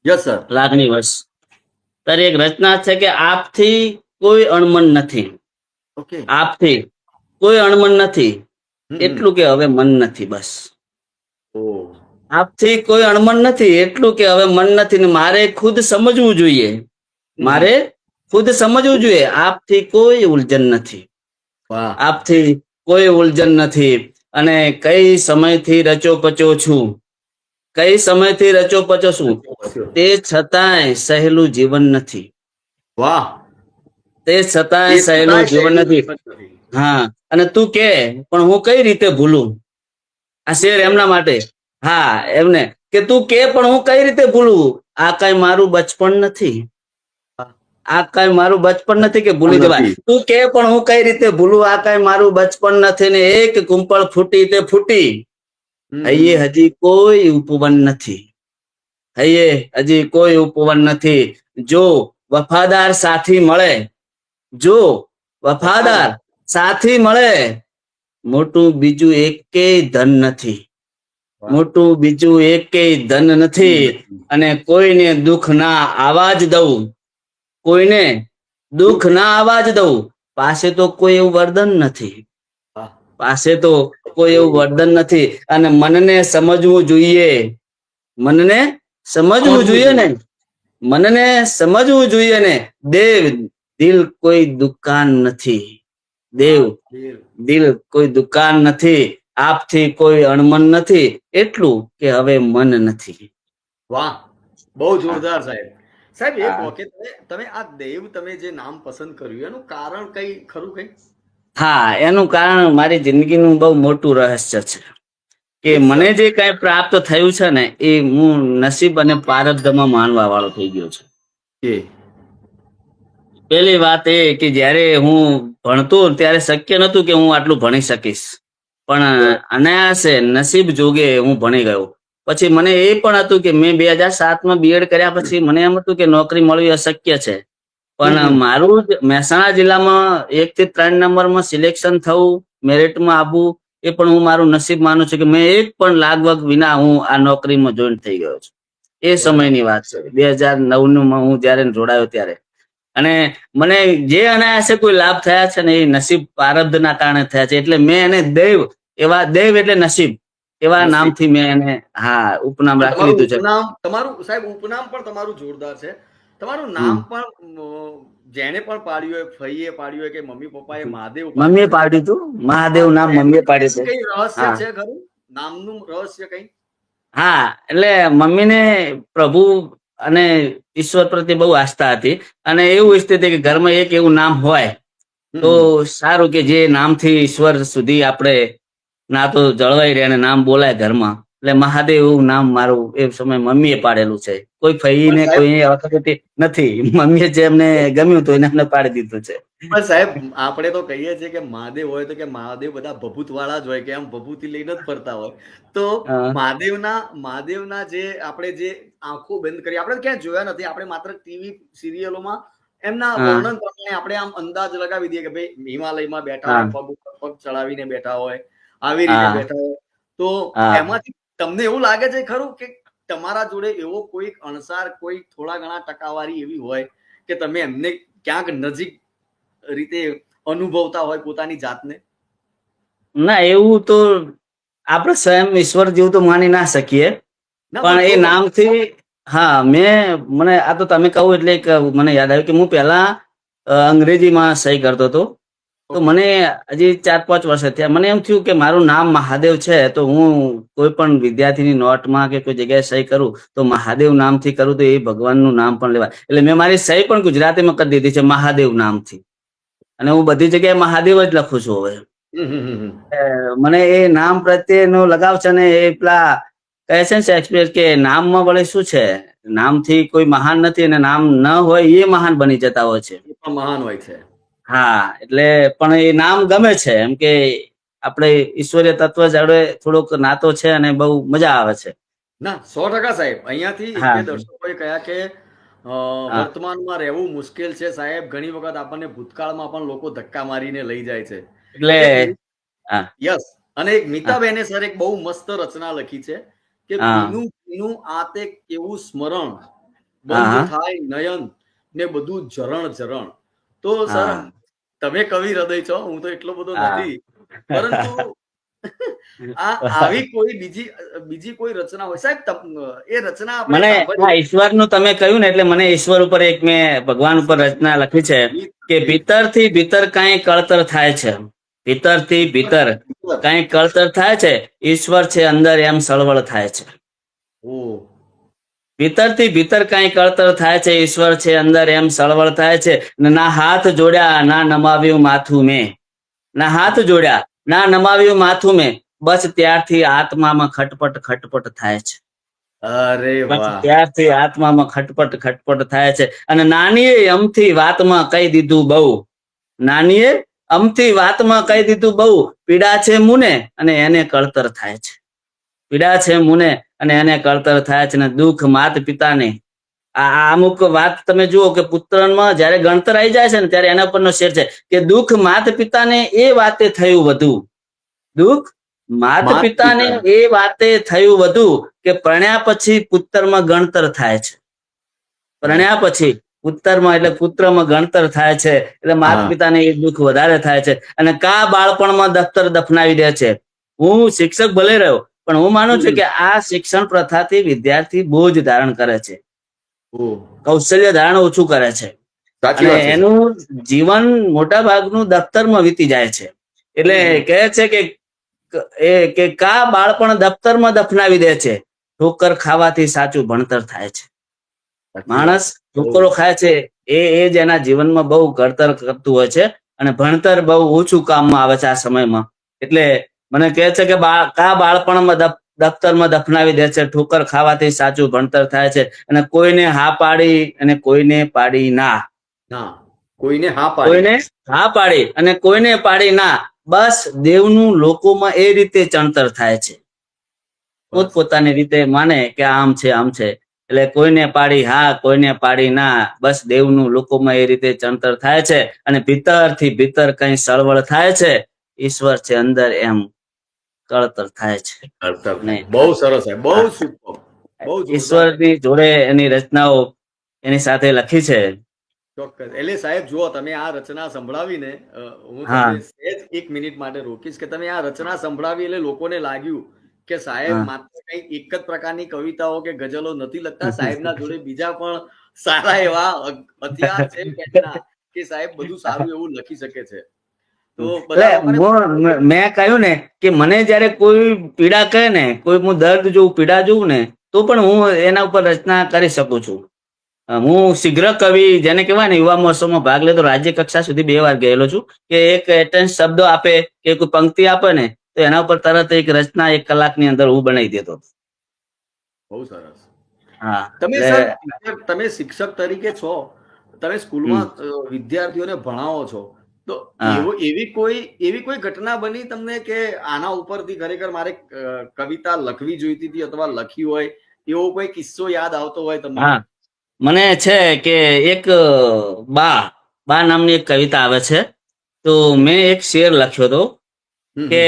યસ સર, લાગણી વશ, ત્યારે એક રચના છે કે આપથી કોઈ અણમન નથી. આપથી કોઈ અણમન નથી, હમ, એટલું કે હવે મન નથી. બસ ઓહ, આપથી કોઈ અણમન નથી, એટલું કે હવે મન નથી. ને મારે ખુદ સમજવું જોઈએ, મારે ખુદ સમજવું જોઈએ, આપથી કોઈ ઉલઝન નથી, વાહ, આપથી કોઈ ઉલઝન નથી. અને કઈ સમયથી રચો પચો છું, કઈ સમયથી રચો પચો છું, તે છતાંય સહેલું જીવન નથી, વાહ, તે છતાંય એ સહેલું છતાંય જીવન સહેલું નથી. જીવન નથી. હા, અને તું કે પણ હું કઈ રીતે ભૂલું, આ તું શેર કે એમના માટે. હા, એમને કે તું કે પણ હું કઈ રીતે ભૂલું, આ કઈ મારું બચપણ નથી, આ કઈ મારું બચપણ નથી કે ભૂલી જવાય. નથી. તું કે પણ હું કઈ રીતે ભૂલું, આ કઈ મારું બચપણ નથી. ને એક કુંપળ ફૂટી તે ફૂટી, હૈયે હજી કોઈ ઉપવન નથી, હૈયે હજી કોઈ ઉપવન નથી. જો વફાદાર સાથી મળે, જો વફાદાર સાથી મળે, મોટું બીજું એકેય ધન નથી, વાહ. મોટું બીજું એકેય ધન નથી. અને કોઈને દુઃખ ના આવાજ દઉં, કોઈને દુઃખ ના આવાજ દઉં, પાસે તો કોઈ એવું વરદાન નથી, વાહ. પાસે તો કોઈ એવું વરદાન નથી. અને મનને સમજવું જોઈએ, મનને સમજવું જોઈએ ને, મનને સમજવું જોઈએ ને. દેવ દિલ કોઈ દુકાન નથી, દેવ વાહ. દિલ કોઈ દુકાન નથી. આપથી કોઈ અણમન નથી, એટલું કે હવે મન નથી. વાહ, બહુ હા, જોરદાર સાહેબ. સાહેબ એક હા. વખત તમે આ દેવ તમે જે નામ પસંદ કર્યું એનું કારણ કઈ ખરું કઈ? હા, એનું કારણ મારી જિંદગીનું બહુ મોટું રહસ્ય છે, કે પ્લીઝ મને સર. જે કઈ પ્રાપ્ત થયું છે ને, એ હું નસીબ અને પ્રારબ્ધમાં માનવા વાળો થઈ ગયો છું. કે પેલી વાત એ કે જ્યારે હું ભણતો ત્યારે શક્ય નતું કે હું આટલું ભણી શકીશ, પણ અનાયાસે નસીબ જોગે હું ભણી ગયો. પછી મને એ પણ હતું કે મેં 2007માં બીએડ કર્યા પછી મને એમ હતું કે નોકરી મળવી અશક્ય છે. પણ મારું મહેસાણા જિલ્લામાં 1 થી 3 નંબરમાં સિલેક્શન થવું, મેરિટમાં આવવું, એ પણ હું મારું નસીબ માનું છું કે મેં એક પણ લાગવગ વિના હું આ નોકરીમાં જોઈન થઈ ગયો છું. એ બરાબર. સમયની વાત છે, 2009 હું જયારે જોડાયો ત્યારે. અને મને જે અનાયાસે કોઈ લાભ થયા છે ને, એ નસીબ પ્રારબ્ધના કારણે થયા છે. એટલે મેં એને દેવ, એવા દેવ એટલે નસીબ, એવા નસીબ. નામથી મેં એને હા ઉપનામ પણ રાખી તમારું લીધું છે. ઉપનામ, તમારું સાહેબ ઉપનામ પણ તમારું જોરદાર છે. તમારું નામ હમ. પણ જેને પણ પાડ્યું હોય, ફઈએ પાડ્યું હોય કે મમ્મી પપ્પાએ મહાદેવ મમ્મીએ પાડ્યું છે. પાડ્યું હતું, મહાદેવ હા, તો નામ એનું મમ્મીએ પાડ્યું છે. કઈ રહસ્ય હા, છે ખરું? નામનું રહસ્ય કઈ? હા, એટલે મમ્મીને પ્રભુ અને ઈશ્વર પ્રત્યે બહુ આસ્થા હતી. અને એવું ઈચ્છતી હતી કે ઘરમાં એક એવું નામ હોય તો હમ. સારું, કે જે નામથી ઈશ્વર સુધી આપણે ના તો જળવાઈ રહે અને નામ બોલાય ઘરમાં. એટલે મહાદેવ એવું નામ મારું એ સમય મમ્મીએ પાડેલું છે. કોઈ પણ ફઈને સાહેબ, કોઈ અખતે નથી, મમ્મીએ જે એમને ગમ્યું હતું એને એમને પાડી દીધું છે. પણ સાહેબ આપણે તો કહીએ છીએ કે મહાદેવ હોય તો કે મહાદેવ બધા ભભૂત વાળા જ હોય, કે આમ ભભૂતિ લઈને જ ફરતા હોય. તો હા, મહાદેવના જે આપણે જે આંખો બંધ કરી, આપણે ક્યાંય જોયા નથી, આપણે માત્ર ટીવી સિરિયલોમાં એમના હા, વર્ણન પ્રમાણે આપણે આમ અંદાજ લગાવી દઈએ કે ભાઈ હિમાલયમાં બેઠા હા, હોય, પગ ઉપર પગ ચડાવીને બેઠા હોય, આવી રીતે હા, બેઠા હોય. તો હા. એમાંથી તમને એવું લાગે છે ખરું કે તમારા જોડે એવો કોઈક અણસાર, કોઈ થોડા ઘણા ટકાવારી એવી હોય કે તમે એમને ક્યાંક નજીક રીતે અનુભવતા હોય પોતાની જાતને? ના, એવું તો આપણે સ્વયં ઈશ્વર જેવું તો માની ના શકીએ, ના, પણ પણ એ તો પણ નામથી હા મને આ તો તમે કહું એટલે મને યાદ આવ્યું કે હું પહેલા અંગ્રેજીમાં સહી કરતો હતો. તો ઓકે. મને હજી 4-5 વર્ષ થયા, મને એમ થયું કે મારું નામ મહાદેવ છે, તો હું કોઈ પણ વિદ્યાર્થીની નોટમાં કે કોઈ જગ્યાએ સહી કરું તો મહાદેવ નામથી કરું તો એ ભગવાનનું નામ પણ લેવાય. એટલે મેં મારી સહી પણ ગુજરાતીમાં કરી દીધી છે, મહાદેવ નામથી. અને હું બધી જગ્યાએ મહાદેવ જ લખું છું હવે. મને એ નામ પ્રત્યેનો લગાવ છે ને, એ પેલા કહે છે ને શેક્સપિયર કે નામમાં વળે શું છે, નામથી કોઈ મહાન નથી, અને નામ ન હોય એ મહાન બની જતા હોય છે. એ પણ મહાન હોય છે. હા, એટલે પણ એ નામ ગમે છે, એમ કે આપણે ઈશ્વરીય તત્વ જોડે થોડોક નાતો છે અને બહુ મજા આવે છે. ના, 100% સાહેબ. અહીંયાથી એક હા, બે દર્શકોએ કહ્યા કે હા, વર્તમાનમાં રહેવું મુશ્કેલ છે સાહેબ. ઘણી વખત આપણને ભૂતકાળમાં પણ લોકો ધક્કા મારીને લઈ જાય છે. એટલે એક હા, યસ. અને એક હા, મીતાબેને સર એક બહુ મસ્ત રચના લખી છે કે હા, ભીનું ભીનું આ તે કેવું સ્મરણ, બંધ હા, થાય નયન ને બધું જરણ જરણ. તો સર હા, તમે કવિ હૃદય છો, હું તો એટલો બધો હા. નથી, પરંતુ આવી કોઈ બીજી કોઈ રચના હોય સાહેબ, એ રચના આપણે મને સાંભળીએ. ઈશ્વરનું તમે કહ્યું ને એટલે મને ઈશ્વર ઉપર એક મેં ભગવાન ઉપર રચના લખી છે કે ભીતર થી ભીતર કાંઈ કળતર થાય છે, ભીતર થી ભીતર કાંઈ કળતર થાય છે, ઈશ્વર છે અંદર એમ સળવળ થાય છે. ઓહ, ભીતર થી ભીતર કાંઈ કળતર થાય છે, ઈશ્વર છે અંદર એમ સળવળ થાય છે. ને ના હાથ જોડ્યા ના નમાવ્યું માથું મેં, ના હાથ જોડ્યા ના નમાવ્યું માથું મેં, બસ ત્યારથી આત્મામાં ખટપટ ખટપટ થાય છે. અરે બસ વાહ, ત્યારથી આત્મામાં ખટપટ ખટપટ થાય છે. અને નાનીએ અમથી વાતમાં કહી દીધું બહુ, નાનીએ અમથી વાતમાં કહી દીધું બહુ, પીડા છે મુને અને એને કળતર થાય છે. પીડા છે મુને અને એને કળતર થાય છે. ને દુઃખ માત પિતાને, આ અમુક વાત તમે જુઓ કે પુત્રમાં જયારે ગણતર આવી જાય છે ને ત્યારે એના પરનો શેર છે કે દુઃખ માત પિતાને એ વાતે થયું વધુ, દુઃખ માત પિતાને એ વાતે થયું વધુ કે પરણ્યા પછી પુત્રમાં ગણતર થાય છે. પરણ્યા પછી પુત્રમાં એટલે પુત્રમાં ગણતર થાય છે, એટલે માત પિતાને એ દુઃખ વધારે થાય છે. અને કા બાળપણમાં દફતર દફનાવી દે છે. હું શિક્ષક ભલે રહ્યો પણ હું માનું છું કે આ શિક્ષણ પ્રથાથી વિદ્યાર્થી બોજ ધારણ કરે છે, કૌશલ્ય ધારણ ઓછું કરે છે, અને એનું જીવન મોટા ભાગનું દફતરમાં વીતી જાય છે. એટલે કહે છે કે કા બાળપણ દફતરમાં દફનાવી દે છે, ઠોકર ખાવાથી સાચું ભણતર થાય છે. માણસ ઠોકરો ખાય છે એ જ એના જીવનમાં બહુ ઘડતર કરતું હોય છે, અને ભણતર બહુ ઓછું કામમાં આવે છે આ સમયમાં. એટલે મને કહે છે કે કા બાળપણમાં દફતરમાં દફનાવી દે છે, ઠોકર ખાવાથી સાચું ભણતર થાય છે. અને કોઈને હા પાડી અને કોઈને પાડી ના, કોઈને હા પાડી અને કોઈને પાડી ના, બસ દેવનું લોકોમાં એ રીતે ચણતર થાય છે. પોતપોતાની રીતે માને કે આમ છે આમ છે, એટલે કોઈને પાડી હા કોઈને પાડી ના, બસ દેવનું લોકોમાં એ રીતે ચણતર થાય છે. અને ભીતર થી ભીતર કઈ સળવળ થાય છે, ઈશ્વર છે અંદર એમ કળતર થાય છે. બહુ સરસ, બહુ સુપર, બહુ ઈશ્વરની જોડે એની રચનાઓ એની સાથે લખી છે. ચોક્કસ. એટલે સાહેબ જુઓ, તમે આ રચના સંભળાવીને, હું તમને સહેજ 1 મિનિટ માટે રોકીશ કે તમે આ રચના સંભળાવી એટલે લોકોને લાગ્યું કે સાહેબ માત્ર કઈ એક જ પ્રકારની કવિતાઓ કે ગઝલો નથી લખતા, સાહેબના જોડે બીજા પણ સારા એવા હથિયાર છે કે સાહેબ બધું સારું એવું લખી શકે છે. તો મેં કહ્યું ને કે મને જયારે કોઈ પીડા કહે ને, કોઈ હું દર્દ જોઉં પીડા જોઉં ને તો પણ હું એના ઉપર રચના કરી શકું છું. હું શીઘ્ર કવિ જેને કહેવાય ને યુવા મહોત્સવમાં ભાગ લેતો રાજ્ય કક્ષા સુધી 2 વાર ગયેલો છું. કે એક એટેન્સ શબ્દો આપે કે કોઈ પંક્તિ આપે ને તો એના ઉપર તરત એક રચના 1 કલાકની અંદર હું બનાવી દેતો. બહુ સરસ. હા, તમે શિક્ષક તરીકે છો, તમે સ્કૂલમાં વિદ્યાર્થીઓને ભણાવો છો, તો એવી કોઈ ઘટના બની તમને કે આના ઉપરથી ખરેખર મારે કવિતા લખવી જોઈતી હતી અથવા લખી હોય, એવો કોઈ કિસ્સો યાદ આવતો હોય તમને? હા, મને છે કે એક બા નામની એક કવિતા આવે છે, તો મેં એક શેર લખ્યો હતો કે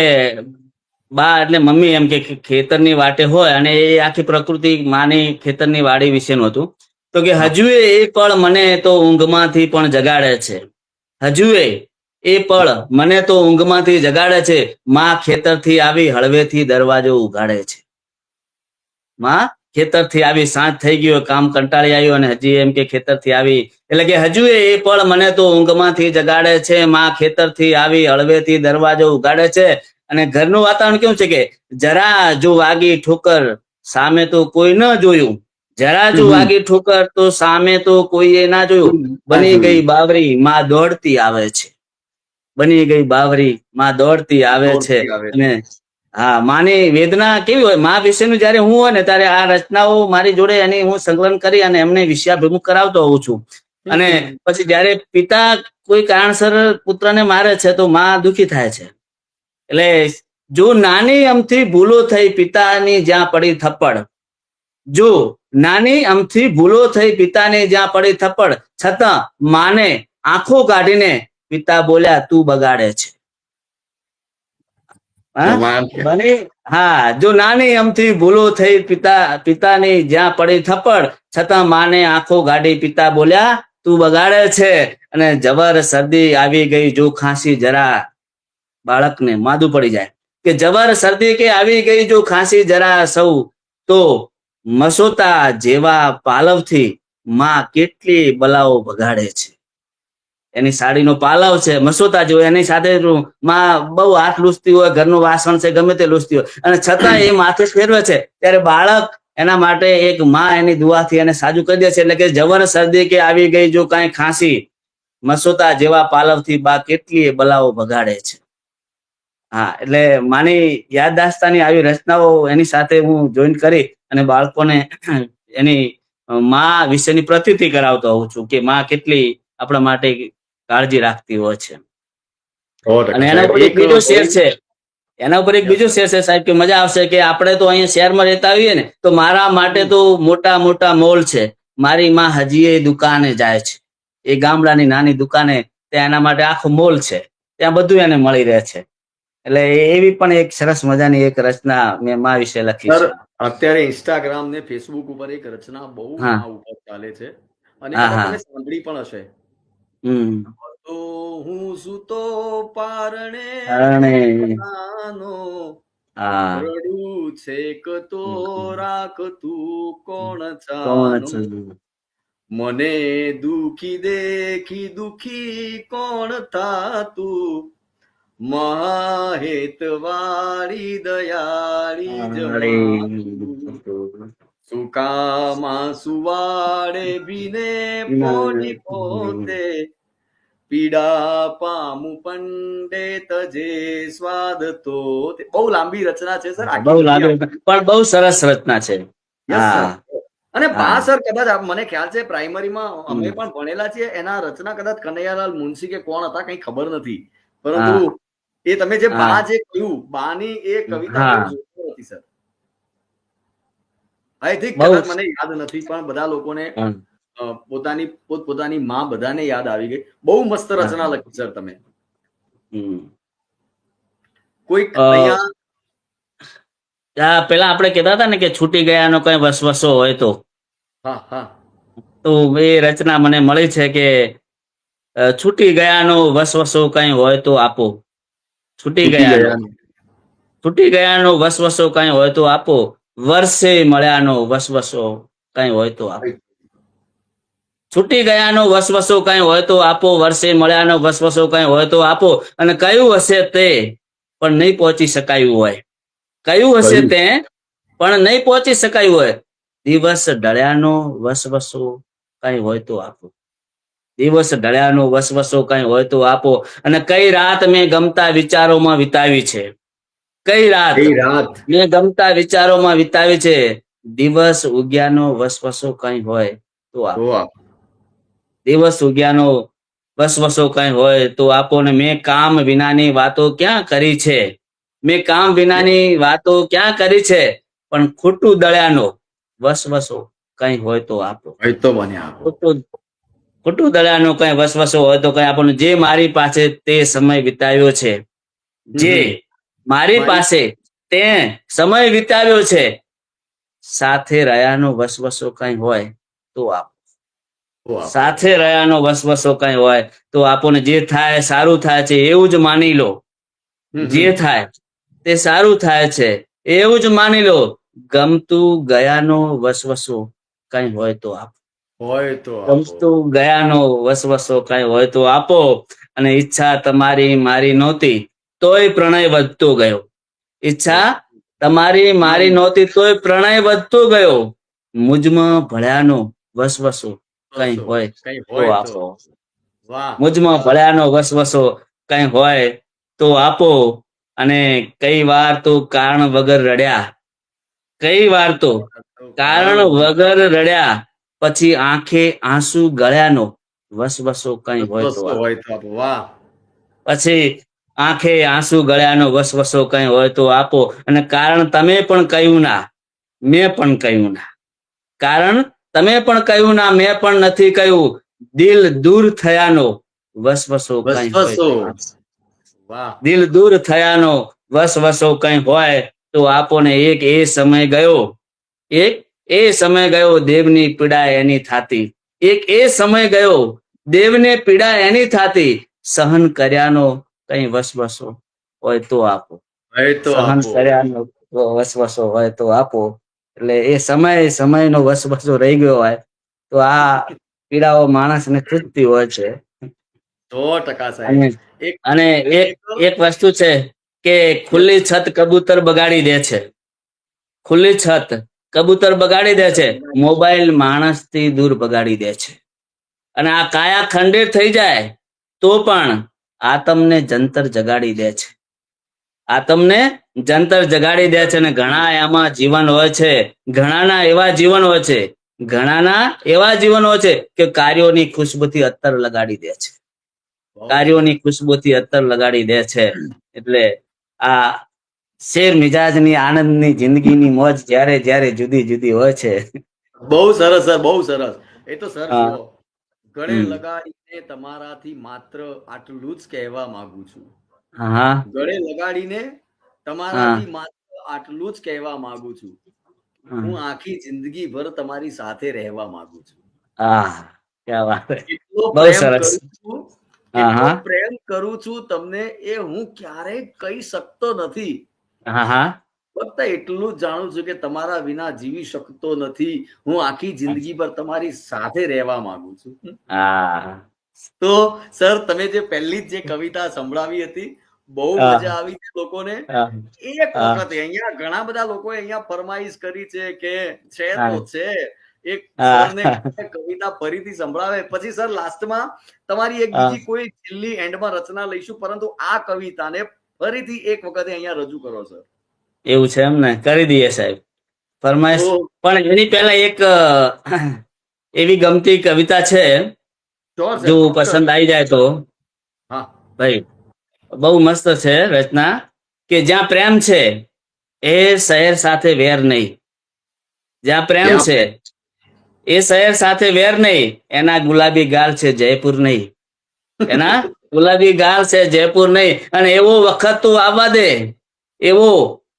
બા એટલે મમ્મી એમ કે ખેતરની વાટે હોય અને એ આખી પ્રકૃતિ માની ખેતરની વાડી વિશેનું હતું. તો કે હજુએ એ પળ મને તો ઊંઘમાંથી પણ જગાડે છે, હજુએ એ પળ મને તો ઊંઘમાંથી જગાડે છે, માં ખેતરથી આવી હળવેથી દરવાજો ઉઘાડે છે. માં ખેતરથી આવી, સાંજ થઈ ગયો, કામ કંટાળી આવ્યો અને હજી એમ કે ખેતરથી આવી, એટલે કે હજુ એ પળ મને તો ઊંઘમાંથી જગાડે છે, માં ખેતરથી આવી હળવેથી દરવાજો ઉગાડે છે. અને ઘરનું વાતાવરણ કેવું છે કે જરા જો વાગી ઠોકર સામે તો કોઈ ન જોયું, જરા જો વાગી ઠોકર તો સામે તો કોઈએ ના જોયું, બની ગઈ બાવરી માં દોડતી આવે છે, બની ગઈ બાવરી માં દોડતી આવે છે. અને હા, માની વેદના કેવી હોય, મા વિશેનું જયારે હું હોય ને ત્યારે આ રચનાઓ મારી જોડે એની હું સંકલન કરી અને એમને વિષયાભિમુખ કરાવતો હોઉં છું. અને પછી જયારે પિતા કોઈ કારણસર પુત્રને મારે છે તો માં દુખી થાય છે. એટલે જો નાની અમથી ભૂલો થઈ પિતાની જ્યાં પડી થપ્પડ, જો નાની અમથી ભૂલો થઈ પિતાની જ્યાં પડી થપ્પડ, છતાં માને આંખો કાઢીને પિતા બોલ્યા તું બગાડે છે. હા, જો નાની અમથી ભૂલો થઈ પિતાની જ્યાં પડી થપ્પડ, છતાં માને આંખો ગાડી પિતા બોલ્યા તું બગાડે છે. અને જબર શરદી આવી ગઈ જો ખાંસી જરા બાળકને માદું પડી જાય કે જબર શરદી કે આવી ગઈ જો ખાંસી જરા સૌ તો મસોતા જેવા પાલવથી માં કેટલી બલાઓ ભગાડે છે. એની સાડીનો પાલવ છે મસોતા જેવો, એની સાથે માં બહુ હાથ લૂછતી હોય, ઘરનું વાસણ છે ગમે તે લૂછતી હોય, અને છતાં એ માથે ફેરવે છે ત્યારે બાળક એના માટે એક માં એની દુઆથી એને સાજું કરી દે છે. એટલે કે જબર શરદી કે આવી ગઈ જો કાંઈ ખાંસી મસોતા જેવા પાલવથી બા કેટલી બલાઓ ભગાડે છે. હા, એટલે માની યાદદાસ્તાની આવી રચનાઓ એની સાથે હું જોઈન કરી અને બાળકોને એની માં વિશેની પ્રતીતિ કરાવતો હોઉં છું કે માં કેટલી આપણા માટે કાળજી રાખતી હોય છે. 100% અને એના સાહેબ. ઉપર એક બીજો શેર છે, એના ઉપર એક બીજો શેર છે સાહેબ કે મજા આવશે કે આપણે તો અહીંયા શહેરમાં રહેતા હોઈએ ને તો મારા માટે તો મોટા મોટા મોલ છે, મારી માં હજી એ દુકાને જાય છે, એ ગામડાની નાની દુકાને ત્યાં એના માટે આખો મોલ છે, ત્યાં બધું એને મળી રહે છે. એટલે એવી પણ એક સરસ મજાની એક રચના મેં માં વિશે લખી સર છે. અત્યારે ઇન્સ્ટાગ્રામ ને ફેસબુક ઉપર એક રચના બહુ હા માં ઉપર ચાલે છે અને હા કદાચ હા તમે સાંભળી પણ હશે. તો હું સૂતો પારણે અને નાનો, હા રડું છેક તો રાખતું કોણ કોણ છાનો, છે? મને દુખી દેખી દુખી કોણ થાતું, મહાહેતવાળી દયાળી જમાતું, સુકામાં સુવાડે ભીને પોની પોતે, પીડા પામું પંડે તજે સ્વાદ તો. બહુ લાંબી રચના છે સર, બહુ લાંબી પણ બહુ સરસ રચના છે. Yes sir. હા અને બા હા સર કદાચ મને ખ્યાલ છે પ્રાઇમરીમાં અમે પણ ભણેલા છીએ, એના રચના કદાચ કનૈયાલાલ મુનશી કે કોણ હતા કઈ ખબર નથી, પરંતુ હા એ તમે જે બા હા જે કહ્યું, બાની એ કવિતા બહુ હા જોરદાર હતી સર. આઈ થિંક બહુ કદાચ મને યાદ નથી પણ બધા લોકોને પોતાની પોતપોતાની માં બધાને યાદ આવી ગઈ. બહુ મસ્ત રચના લખી સર તમે. કોઈક અહીંયા પેલા આપણે કહેતા હતા ને કે છૂટી ગયાનો કઈ વસવસો હોય તો, હા હા તો એ રચના મને મળી છે કે છૂટી ગયાનો વસવસો કઈ હોય તો આપો, છૂટી ગયાનો વસવસો કઈ હોય તો આપો, વર્ષે મળ્યાનો વસવસો કઈ હોય તો આપો. છૂટી ગયાનો વસવસો કઈ હોય તો આપો, વર્ષે મળ્યાનો વસવસો કઈ હોય તો આપો, અને કયું હશે તે પણ નહીં પહોંચી શકાયું હોય, કયું હશે તે પણ નહીં પહોંચી શકાયું હોય, દિવસ ઢળ્યાનો વસવસો કઈ હોય તો આપો, દિવસ ઢળ્યાનો વસવસો કઈ હોય તો આપો, અને કઈ રાત મેં ગમતા વિચારોમાં વિતાવી છે, કઈ રાત મેં ગમતા વિચારોમાં વિતાવી છે, દિવસ ઉગ્યાનો વસવસો કઈ હોય તો આપો, દિવસ ઉગ્યાનો વસવસો કઈ હોય તો આપો, ને મેં કામ વિનાની વાતો ક્યાં કરી છે, મેં કામ વિનાની વાતો ક્યાં કરી છે, પણ ખોટું દળ્યાનો વસવસો કઈ હોય તો આપો, ખોટું દળ્યાનો કઈ વસવસો હોય તો કઈ આપો, જે મારી પાસે તે સમય વિતાવ્યો છે, જે મારી પાસે તે સમય વિતાવ્યો છે, સાથે રહ્યાનો વસવસો કઈ હોય તો આપો, સાથે રહ્યાનો વસવસો કઈ હોય તો આપો, ને જે થાય સારું થાય છે એવું જ માની લો, જે થાય તે સારું થાય છે એવું જ માની લો, ગમતું ગયાનો વસવસો કઈ હોય તો આપો, ગમતું ગયાનો વસવસો કઈ હોય તો આપો, અને ઈચ્છા તમારી મારી નહોતી તોય પ્રણય વધતો ગયો, ઈચ્છા તમારી મારી નહોતી તોય પ્રણય વધતો ગયો, મુજમાં ભળ્યાનો વસવસો કઈ હોય તો આપો, મુજમાં ભળ્યાનો વસવસો કઈ હોય તો આપો, અને કઈ વાર તો કારણ વગર રડ્યા, કઈ વાર તો કારણ વગર રડ્યા, પછી આંખે આંસુ ગળ્યાનો વસવસો કઈ હોય તો આપો, પછી આંખે આંસુ ગળ્યાનો વસવસો કઈ હોય તો આપો, અને કારણ તમે પણ કહ્યું ના મેં પણ કહ્યું ના, કારણ તમે પણ કહ્યું ના મેં પણ નથી કહ્યું, દિલ દૂર થયાનો વસવસો કઈ હોય તો આપો, દિલ દૂર થયાનો વસવસો કઈ હોય તો આપો, ને એક એ સમય ગયો, એક એ સમય ગયો દેવની પીડા એની થાતી, એક એ સમય ગયો દેવને પીડા એની થાતી, સહન કર્યાનો કઈ વસવસો હોય તો આપો. હવે તો સહન આપો. કર્યાનો વસવસો હોય તો આપો. એટલે એ સમયનો વસવસો રહી ગયો હોય તો આ પીડાઓ માણસને ખૂટતી હોય છે. 100% સાહેબ. અને એક અને એક વસ્તુ છે કે ખુલ્લી છત કબૂતર બગાડી દે છે. ખુલ્લી છત કબૂતર બગાડી દે છે, મોબાઈલ માણસથી દૂર બગાડી દે છે. અને આ કાયા ખંડિત થઈ જાય તો પણ આતમને જંતર જગાડી દે છે. આતમને જંતર જગાડી દે છે. અને ઘણા એમાં જીવન હોય છે, ઘણાના એવા જીવન હોય છે, ઘણાના એવા જીવન હોય છે કે કાર્યોની ખુશ્બુથી અત્તર લગાડી દે છે. કાર્યોની ખુશ્બુથી અત્તર લગાડી દે છે. એટલે આ શેર મિજાજની આનંદની જિંદગીની મોજ જ્યારે જ્યારે જુદી જુદી હોય છે. બહુ સરસ સર, બહુ સરસ. એ તો સર હા. જુઓ, ગળે હમ. લગાડીને તમારાથી માત્ર આટલું જ કહેવા માંગુ છું. હા ગળે લગાડીને તમારાથી માત્ર આટલું જ કહેવા માંગુ છું. હું આખી જિંદગી ભર તમારી સાથે રહેવા માંગુ છું. હા, ક્યા વાત હે. એટલો બહુ પ્રેમ સરસ. કરું છું, હા એટલો હા પ્રેમ કરું છું તમને, એ હું ક્યારેય કહી શકતો નથી. હા હા ફક્ત એટલું જ જાણું છું કે તમારા વિના જીવી શકતો નથી. હું આખી જિંદગી પર તમારી સાથે રહેવા માંગુ છું. હા તો સર, તમે જે પહેલી જ જે કવિતા સંભળાવી હતી, બહુ મજા આવી છે લોકોને. એક વખતે અહીંયા ઘણા બધા લોકોએ અહીંયા ફરમાઈશ કરી છે કે છે તો છે એક સરને કવિતા ફરીથી સંભળાવે. પછી સર લાસ્ટમાં તમારી એક બીજી કોઈ છેલ્લી એન્ડમાં રચના લઈશું, પરંતુ આ કવિતાને ફરીથી એક વખતે અહીંયા રજૂ કરો સર. એવું છે એમ ને, કરી દઈએ સાહેબ ફરમાઈશ. તો પણ એની પહેલા એક એવી ગમતી કવિતા છે, શ્યોર જો સર, ચોક્કસ. પસંદ આવી જાય તો. હા, ભાઈ બહુ મસ્ત છે રચના, કે જ્યાં પ્રેમ છે એ શહેર સાથે વેર નહીં. જ્યાં પ્રેમ ત્યાં છે એ શહેર સાથે વેર નહીં. એના ગુલાબી ગાલ છે જયપુર નહીં. એના ગુલાબી ગાલ છે જયપુર નહીં. અને એવો વખત તું આવવા દે, એવો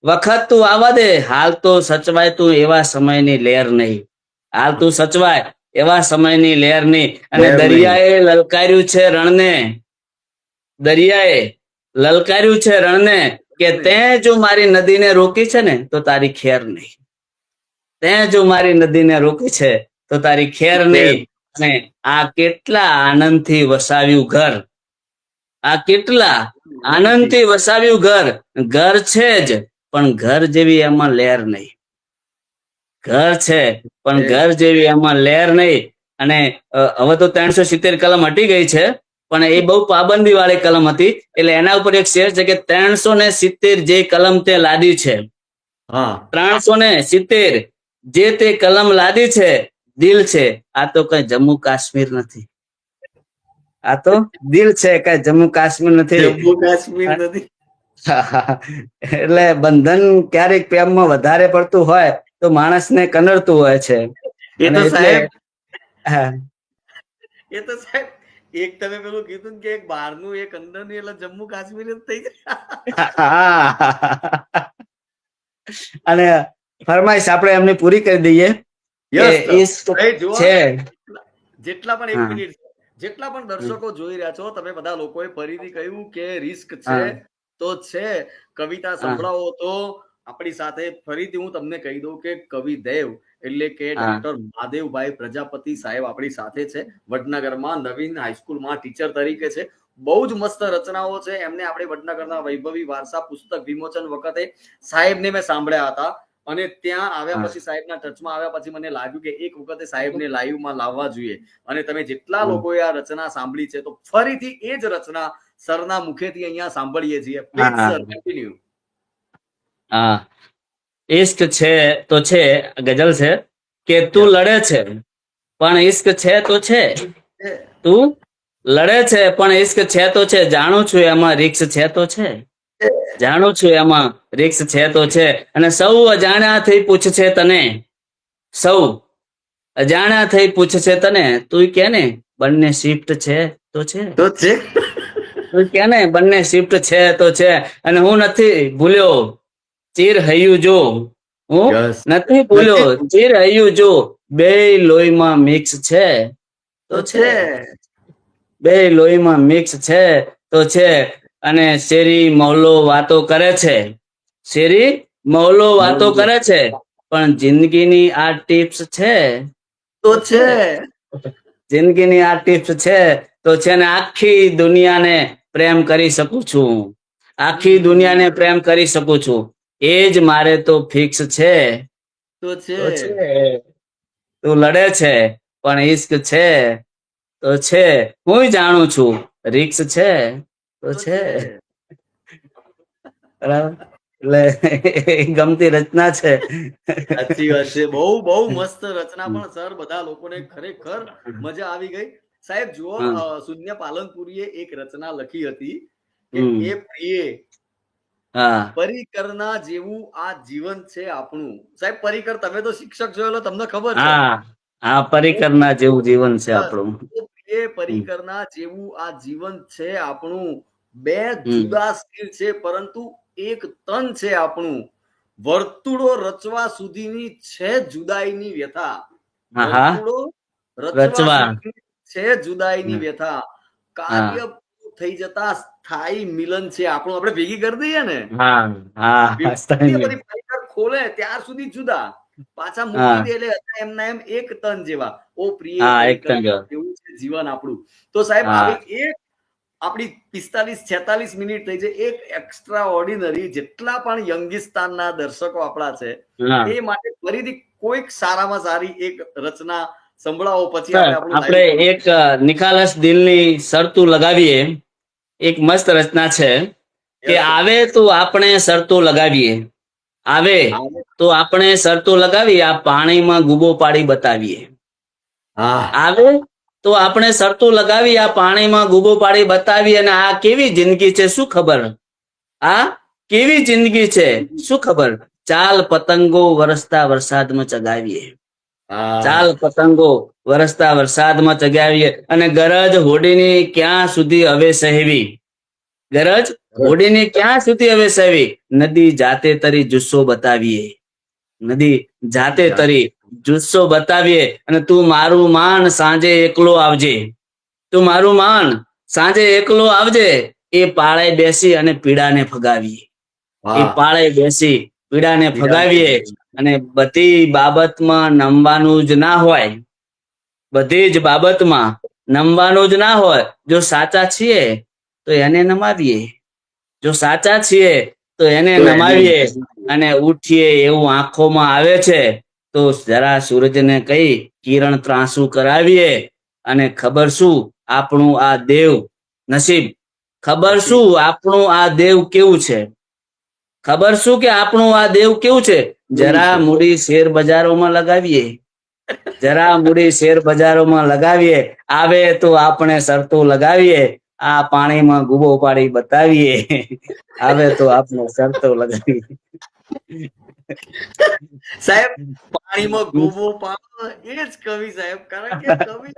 વખત તું આવવા દે, હાલ તો સચવાય તું એવા સમયની લહેર નહીં. હાલ તું સચવાય એવા સમયની લહેર નહીં. અને વેર નહીં. દરિયાએ લલકાર્યું છે રણને, દરિયાએ લલકાર્યું છે રણને, કે તે જો મારી નદીને રોકી છે ને તો તારી ખેર નહીં. તે જો મારી નદીને રોકી છે તો તારી ખેર નહીં. અને આ કેટલા આનંદથી વસાવ્યું ઘર, આ કેટલા આનંદથી વસાવ્યું ઘર, ઘર છે જ પણ ઘર જેવી એમાં લહેર નહીં. ઘર છે પણ ઘર જેવી એમાં લહેર નહીં. અને હવે તો 370 કલમ હટી ગઈ છે, પણ એ બહુ પાબંદી વાળી કલમ હતી. એટલે એના ઉપર એક શેર છે કે 370 જે કલમ તે લાદી છે, 370 જે તે કલમ લાદી છે, દિલ છે આ તો કઈ જમ્મુ કાશ્મીર નથી. આ તો દિલ છે, કઈ જમ્મુ કાશ્મીર નથી. જમ્મુ કાશ્મીર નથી. એટલે બંધન ક્યારેક પ્રેમમાં વધારે પડતું હોય તો માણસને કનડતું હોય છે. એ તો સાહેબ, હા એ તો સાહેબ, એક તમે પેલું કીધું કે એક બહારનું એક અંદરનું, એટલે જમ્મુ કાશ્મીર જ થઈ જાય. અને ફરમાઈશ આપણે એમને પૂરી કરી દઈએ. છે જેટલા પણ એક મિનિટ, જેટલા પણ દર્શકો જોઈ રહ્યા છો, તમે બધા લોકોએ ફરીથી કહ્યું કે રિસ્ક છે તો છે, કવિતા સંભળાવો તો આપણી સાથે. ફરીથી હું તમને કહી દઉં કે કવિદેવ એટલે કે ડોક્ટર મહાદેવભાઈ પ્રજાપતિ સાહેબ આપણી સાથે છે. વડનગરમાં નવીન હાઈસ્કૂલમાં ટીચર તરીકે છે. બહુ જ મસ્ત રચનાઓ છે. એમને આપણે વડનગરના વૈભવી વારસા પુસ્તક વિમોચન વખતે સાહેબને મેં સાંભળ્યા હતા. અને ત્યાં આવ્યા પછી, સાહેબના ટચમાં આવ્યા પછી મને લાગ્યું કે એક વખતે સાહેબને લાઈવમાં લાવવા જોઈએ. અને તમે જેટલા લોકોએ આ રચના સાંભળી છે, તો ફરીથી એ જ રચના સરના મુખેથી અહીંયા સાંભળીએ છીએ. Please sir, continue. હા, ઇશ્ક છે તો છે, ગઝલ છે કે તું લડે છે પણ ઇશ્ક છે તો છે, તું લડે છે પણ ઇશ્ક છે તો છે, જાણું છું એમાં રિક્સ છે તો છે, જાણું છું એમાં રિક્સ છે તો છે. અને સૌ અજાણ્યા થઈ પૂછશે તને, સૌ અજાણ્યા થઈ પૂછશે તને, તું કે ને બંને શિફ્ટ છે તો છે, તું કે ને બંને શિફ્ટ છે તો છે. અને હું નથી ભૂલ્યો ચીર હૈયું જો, હું નથી ભૂલ્યો ચીર હૈયું જો, બે લોહીમાં મિક્સ છે તો છે, બે લોહીમાં મિક્સ છે તો છે. અને શેરી મૌલો વાતો કરે છે, શેરી મૌલો વાતો કરે છે, પણ જિંદગીની આ ટિપ્સ છે તો છે. જિંદગીની આ ટિપ્સ છે તો છે ને આખી દુનિયાને પ્રેમ કરી શકું છું, આખી દુનિયાને પ્રેમ કરી શકું છું. એ જ મારે તો ફિક્સ છે. તો છે. તો છે. તું લડે છે પણ ઈશ્ક છે તો છે. હું જાણું છું રિક્સ છે તો તો છે. છે. બરાબર. એટલે ગમતી રચના છે. સાચી વાત છે. બહુ બહુ મસ્ત રચના પણ સર બધા લોકોને ખરેખર મજા આવી ગઈ. સાહેબ જુઓ, હમ શૂન્ય પાલનપુરીએ એક રચના લખી હતી કે હમ. એ પ્રિયે હા પરિકરના જેવું આ જીવન છે આપણું. સાહેબ પરિકર તમે તો શિક્ષક છો એટલે તમને ખબર છે. હા હા, પરિકરના જેવું જીવન છે આપણું. એ હમ પરિકરના જેવું આ જીવન છે આપણું. બે હમ. જુદા શરીર છે પરંતુ એક તન છે આપણું. વર્તુળો રચવા સુધીની છે જુદાઈની વ્યથા. હા હા. વર્તુળો રચવા રચવા. સુધીની છે જુદાઈની વ્યથા. હા કાર્ય પૂરું થઈ જતા સ્થાયી મિલન છે આપણું. આપણે ભેગી કરી દઈએ ને, હા હા. વિભૂતિ બધી પરિકર ખોલે ત્યાર સુધી જુદા, પાછા મૂકી હા દે એટલે એમના એમ એક તન જેવા. ઓ પ્રિય હા એક પરિકર ટંગ. એવું છે જીવન આપણું. તો સાહેબ હા આવી એક આપણી 45-46 મિનિટ થઈ છે. એક એક્સ્ટ્રા ઓર્ડિનરી જેટલા પણ યંગિસ્તાનના દર્શકો આપણા છે હા. એ માટે ફરીથી કોઈક સારામાં સારી એક રચના સંભળાવો, પછી સર આપણે આપણું આપણે લાઈવ પૂરું. એક નિખાલસ દિલની શરતું લગાવીએ. એક મસ્ત રચના છે કે યસ સર. આવે તો આપણે શરતો લગાવીએ, આવે હા તો આપણે શરતો લગાવીએ, આ પાણીમાં ગુબો પાડી બતાવીએ. હા આવે તો આપણે શરતો લગાવી, આ પાણીમાં ગુબો પાડી બતાવી. અને આ કેવી જિંદગી છે શું ખબર, આ કેવી જિંદગી છે શું ખબર. ચાલ પતંગો વરસતા વરસાદમાં ચગાવીએ, ચાલ પતંગો વરસતા વરસાદમાં ચગાવીએ. અને ગરજ હોડીની ક્યાં સુધી હવે સહેવી, ગરજ હોડીની ક્યાં સુધી હવે સહેવી. નદી જાતે તરી જુસ્સો બતાવીએ, નદી જાતે તરી જુસ્સો બતાવીએ. અને તું મારું માન સાંજે એકલો આવજે, તું મારું માન સાંજે એકલો આવજે. એ પાળે બેસી અને પીડાને ફગાવીએ, એ હા પાળે બેસી પીડાને ફગાવીએ. અને બધી બાબતમાં નમવાનું જ ના હોય, બધી જ બાબતમાં નમવાનું જ ના હોય. જો સાચા છીએ તો એને નમાવીએ, જો સાચા છીએ તો એને તો એને નમાવીએ. અને ઉઠીએ એવું આંખોમાં આવે છે તો જરા સૂરજને કઈ કિરણ ત્રાંસુ કરાવીએ. અને ખબર શું આપણું આ દેવ નસીબ, ખબર નસીબ. શું આપણું આ દેવ કેવું છે, ખબર શું કે આપણું આ દેવ કેવું છે. એવું જરા છે. મૂડી શેર બજારોમાં લગાવીએ, જરા મૂડી શેર બજારોમાં લગાવીએ. આવે તો આપણે શરતો લગાવીએ, આ પાણીમાં ગુબો પાડી બતાવીએ. આવે તો આપણે શરતો લગાવીએ. સાહેબ પાણીમાં ગોબો પાડો એ જ કવિ સાહેબ. કારણ કે કવિ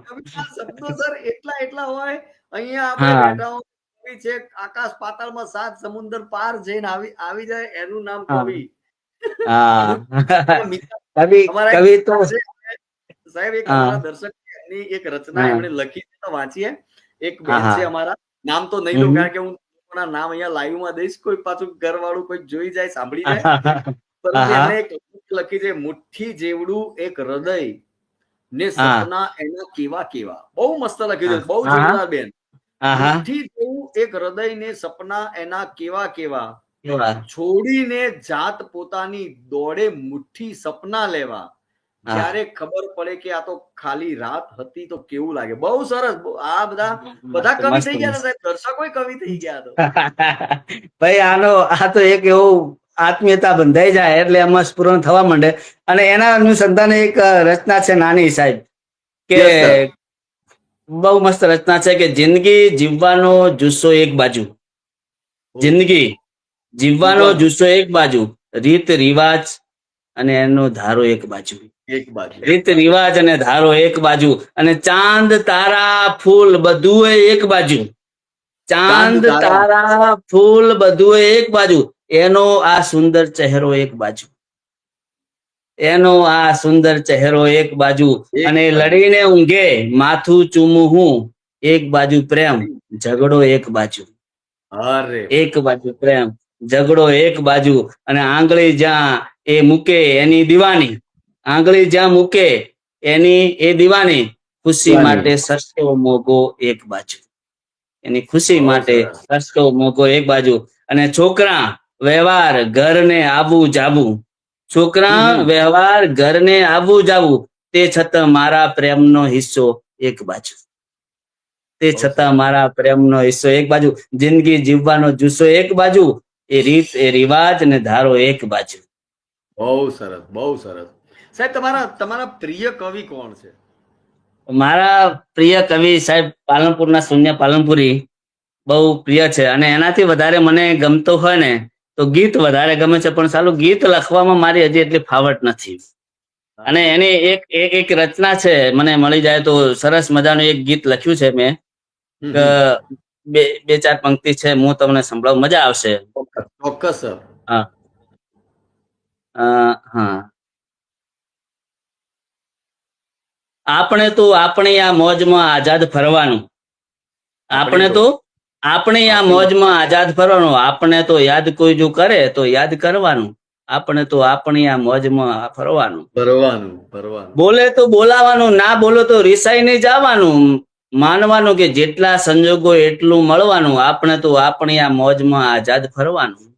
કવિના શબ્દો સર એટલા એટલા હોય. અહીંયા આપણે હા બેઠા હોય, કવિ છે આકાશ પાતાળમાં 7 સમુદ્ર પાર જઈને આવી આવી જાય એનું નામ હા કવિ. હા. અમુક મિત્ર કવિ અમારા એક કવિ તો મિત્ર છે સાહેબ, એક હા અમારા દર્શક છે, એમની એક રચના હા એમણે લખી છે તો વાંચીએ. એક હા બેન છે હા. અમારા, નામ તો નહીં લઉં હમ. કારણ કે હું લોકોના નામ અહીંયા લાઈવમાં દઈશ, કોઈ પાછું ઘર વાળું કોઈ જોઈ જાય સાંભળી જાય. હા પરંતુ હા એમણે એક લખી છે, મુઠ્ઠી જેવડું એક હૃદય ને હા સપના એના કેવા કેવા. બહુ મસ્ત લખ્યું છે, બહુ હા જોરદાર બેન. હા હા. મુઠ્ઠી જેવું એક હૃદય ને સપના એના કેવા કેવા. એવા. છોડીને જાત પોતાની દોડે મુઠ્ઠી સપના લેવા. હા. જ્યારે ખબર પડે કે આ તો ખાલી રાત હતી તો કેવું લાગે. બહુ સરસ. આ બધા બધા મસ્ત કવિ મસ્ત થઈ ગયા મસ્ત. હતા સાહેબ, દર્શકો કવિ થઈ ગયા તો. ભાઈ આ તો એક એવું આત્મીયતા બંધાઈ જાય એટલે એમાં સ્ફુરણ થવા માંડે. અને એના અનુસંધાને એક રચના છે નાની સાહેબ, કે યસ સર. બહુ મસ્ત રચના છે કે જિંદગી જીવવાનો જુસ્સો એક બાજુ, જિંદગી જીવવાનો જીવવાનો જુસ્સો એક બાજુ, રીત રિવાજ અને એનો ધારો એક બાજુ, એક બાજુ. રીત રિવાજ અને ધારો એક બાજુ. અને ચાંદ તારા ફૂલ બધું એક બાજુ, ચાંદ તારા ફૂલ બધું એક બાજુ. એનો આ સુંદર ચહેરો એક બાજુ, એનો આ સુંદર ચહેરો એક બાજુ. એક અને બાજુ. લડીને ઊંઘે માથું ચૂમું હું, એક બાજુ પ્રેમ, ઝઘડો એક બાજુ. અરે એક બાજુ પ્રેમ, ઝઘડો એક બાજુ, અને આંગળી જ્યાં એ મૂકે એની દીવાની, આંગળી જ્યાં મૂકે એની એ દીવાની, ખુશી માટે સરસેવો મોગો એક બાજુ. એની ખુશી બહુ માટે સરસ. સરસેવો મોગો એક બાજુ. અને છોકરા વ્યવહાર ઘરને આબુ જાબુ, છોકરા વ્યવહાર ઘરને આબુ જાબુ, તે છતાં મારા પ્રેમનો હિસ્સો એક બાજુ. તે બહુ છતાં સરસ. મારા પ્રેમનો હિસ્સો એક બાજુ. જિંદગી જીવવાનો જુસ્સો એક બાજુ, એ રીત એ રિવાજ ને ધારો એક બાજુ. બહુ સરસ, બહુ સરસ. સાહેબ, તમારા પ્રિય કવિ કોણ છે? મારા પ્રિય કવિ સાહેબ પાલનપુરના શૂન્ય પાલનપુરી બહુ પ્રિય છે. અને એનાથી વધારે મને ગમતો હોય ને તો ગીત વધારે ગમે છે, પણ સાલું ગીત લખવામાં મારી હજી એટલી ફાવટ નથી. અને એની એક રચના છે, મને મળી જાય તો સરસ મજાનું એક ગીત લખ્યું છે મેં. કે બે ચાર પંક્તિ છે, હું તમને સંભળાવું, મજા આવશે. ચોક્કસ સર. હા. હા. આપણે તો આપણી આ મોજમાં આઝાદ ફરવાનું, આપણે તો આપણી આ મોજમાં આઝાદ ફરવાનું, આપણે તો યાદ કોઈ જો કરે તો યાદ કરવાનું, આપણે તો આપણી આ મોજમાં ફરવાનું. ભરવાનું. બોલે તો બોલાવાનું, ના બોલો તો રિસાઈ નહીં જવાનું, માનવાનું કે જેટલા સંજોગો એટલું મળવાનું, આપણે તો આપણી આ મોજમાં આઝાદ ફરવાનું,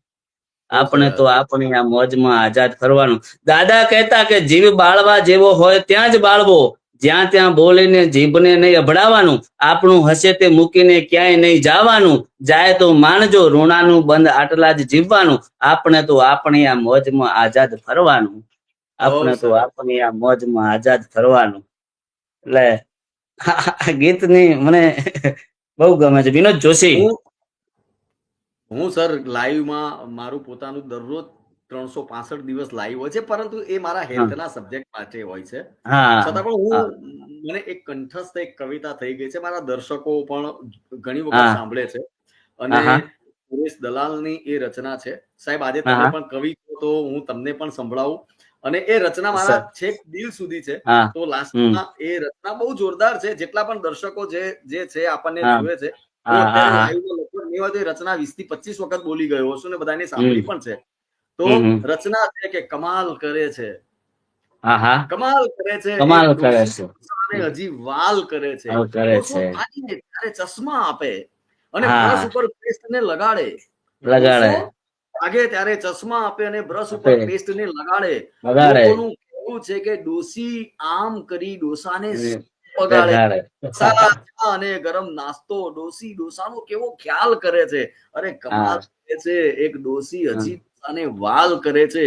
આપણે તો આપણી આ મોજમાં આઝાદ ફરવાનું. દાદા કહેતા કે જીવ બાળવા જેવો હોય ત્યાં જ બાળવો, જ્યાં ત્યાં બોલીને જીભને નહીં અભડાવવાનું, આપણું હશે તે મૂકીને ક્યાંય નહીં જવાનું, જાય તો માનજો ઋણાનું બંધ આટલા જ જીવવાનું, આપણે તો આપણી આ મોજમાં આઝાદ ફરવાનું, આપણે તો આપણી આ મોજમાં આઝાદ ફરવાનું. એટલે ગીતની મને બહુ ગમે છે. વિનોદ જોશી. હું સર લાઈવમાં મારું પોતાનું દરરોજ 365 દિવસ લાઈવ હોય છે, પરંતુ એ મારા હેલ્થના સબ્જેક્ટ માટે હોય છે. છતાં પણ મને એક કંઠસ્થ એક કવિતા થઈ ગઈ છે, મારા દર્શકો પણ ઘણી વખત સાંભળે છે. અને સુરેશ દલાલની એ રચના છે. સાહેબ, આજે તમે પણ કવિ છો તો હું તમને પણ સંભળાવું. અને એ રચના મારા છેક દિલ સુધી છે. તો લાસ્ટમાં એ રચના બહુ જોરદાર છે. જેટલા પણ દર્શકો જે છે આપણને જુએ છે, હું અત્યારે લાઈવમાં લગભગ મેં એ રચના 20 થી 25 વખત બોલી ગયો છું ને બધાને સાંભળી પણ છે. તો રચના છે કે કમાલ કરે છે, કમાલ કરે છે, હજી વાલ કરે છે, ત્યારે ચશ્મા આપે અને બ્રશ ઉપર પેસ્ટ ને લગાડે, લાગે ત્યારે ચશ્મા આપે અને બ્રશ ઉપર પેસ્ટ ને લગાડે. લોકોનું કહેવું છે કે ડોસી આમ કરી ડોસાને પગાડે, અને ગરમ નાસ્તો ડોસી ડોસાનો કેવો ખ્યાલ કરે છે. અરે કમાલ કરે છે, એક ડોસી હજી અને વાલ કરે છે.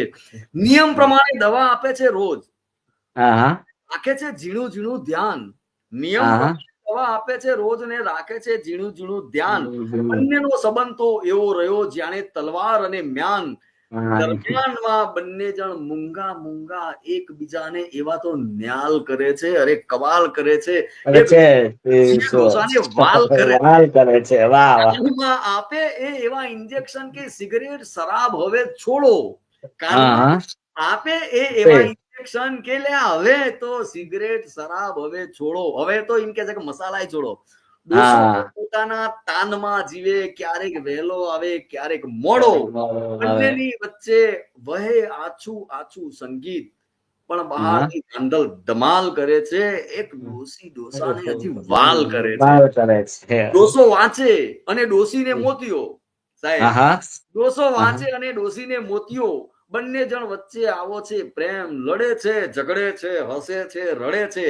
નિયમ પ્રમાણે દવા આપે છે રોજ, રાખે છે ઝીણું ઝીણું ધ્યાન. નિયમ દવા આપે છે રોજ ને રાખે છે ઝીણું ઝીણું ધ્યાન. બંનેનો સંબંધ તો એવો રહ્યો જાણે તલવાર અને મ્યાન. દરમિયાનમાં બંને જણ મૂંગા મૂંગા એકબીજાને એવા તો ન્યાલ કરે છે. અરે કમાલ કરે છે, વાલ કરે છે. આપે એ એવા ઇન્જેક્શન કે સિગરેટ શરાબ હવે છોડો, આપે એ એવા ઇન્જેક્શન કે લે હવે તો સિગરેટ શરાબ હવે છોડો, હવે તો એમ કે છે કે મસાલા છોડો. પોતાના તાનમાં જીવે, ક્યારેક વહેલો આવે ક્યારેક મોડો, બંનેની વચ્ચે વહે આછું આછું સંગીત, પણ બહારની ધાંધલ ધમાલ કરે છે. એક ડોસી ડોસાને હજી વાલ કરે છે. ડોસો વાંચે અને ડોસીને મોતીઓ. સાહેબ, ડોસો વાંચે અને ડોસીને મોતીઓ, બંને જણ વચ્ચે આવો છે પ્રેમ, લડે છે ઝઘડે છે હસે છે રડે છે.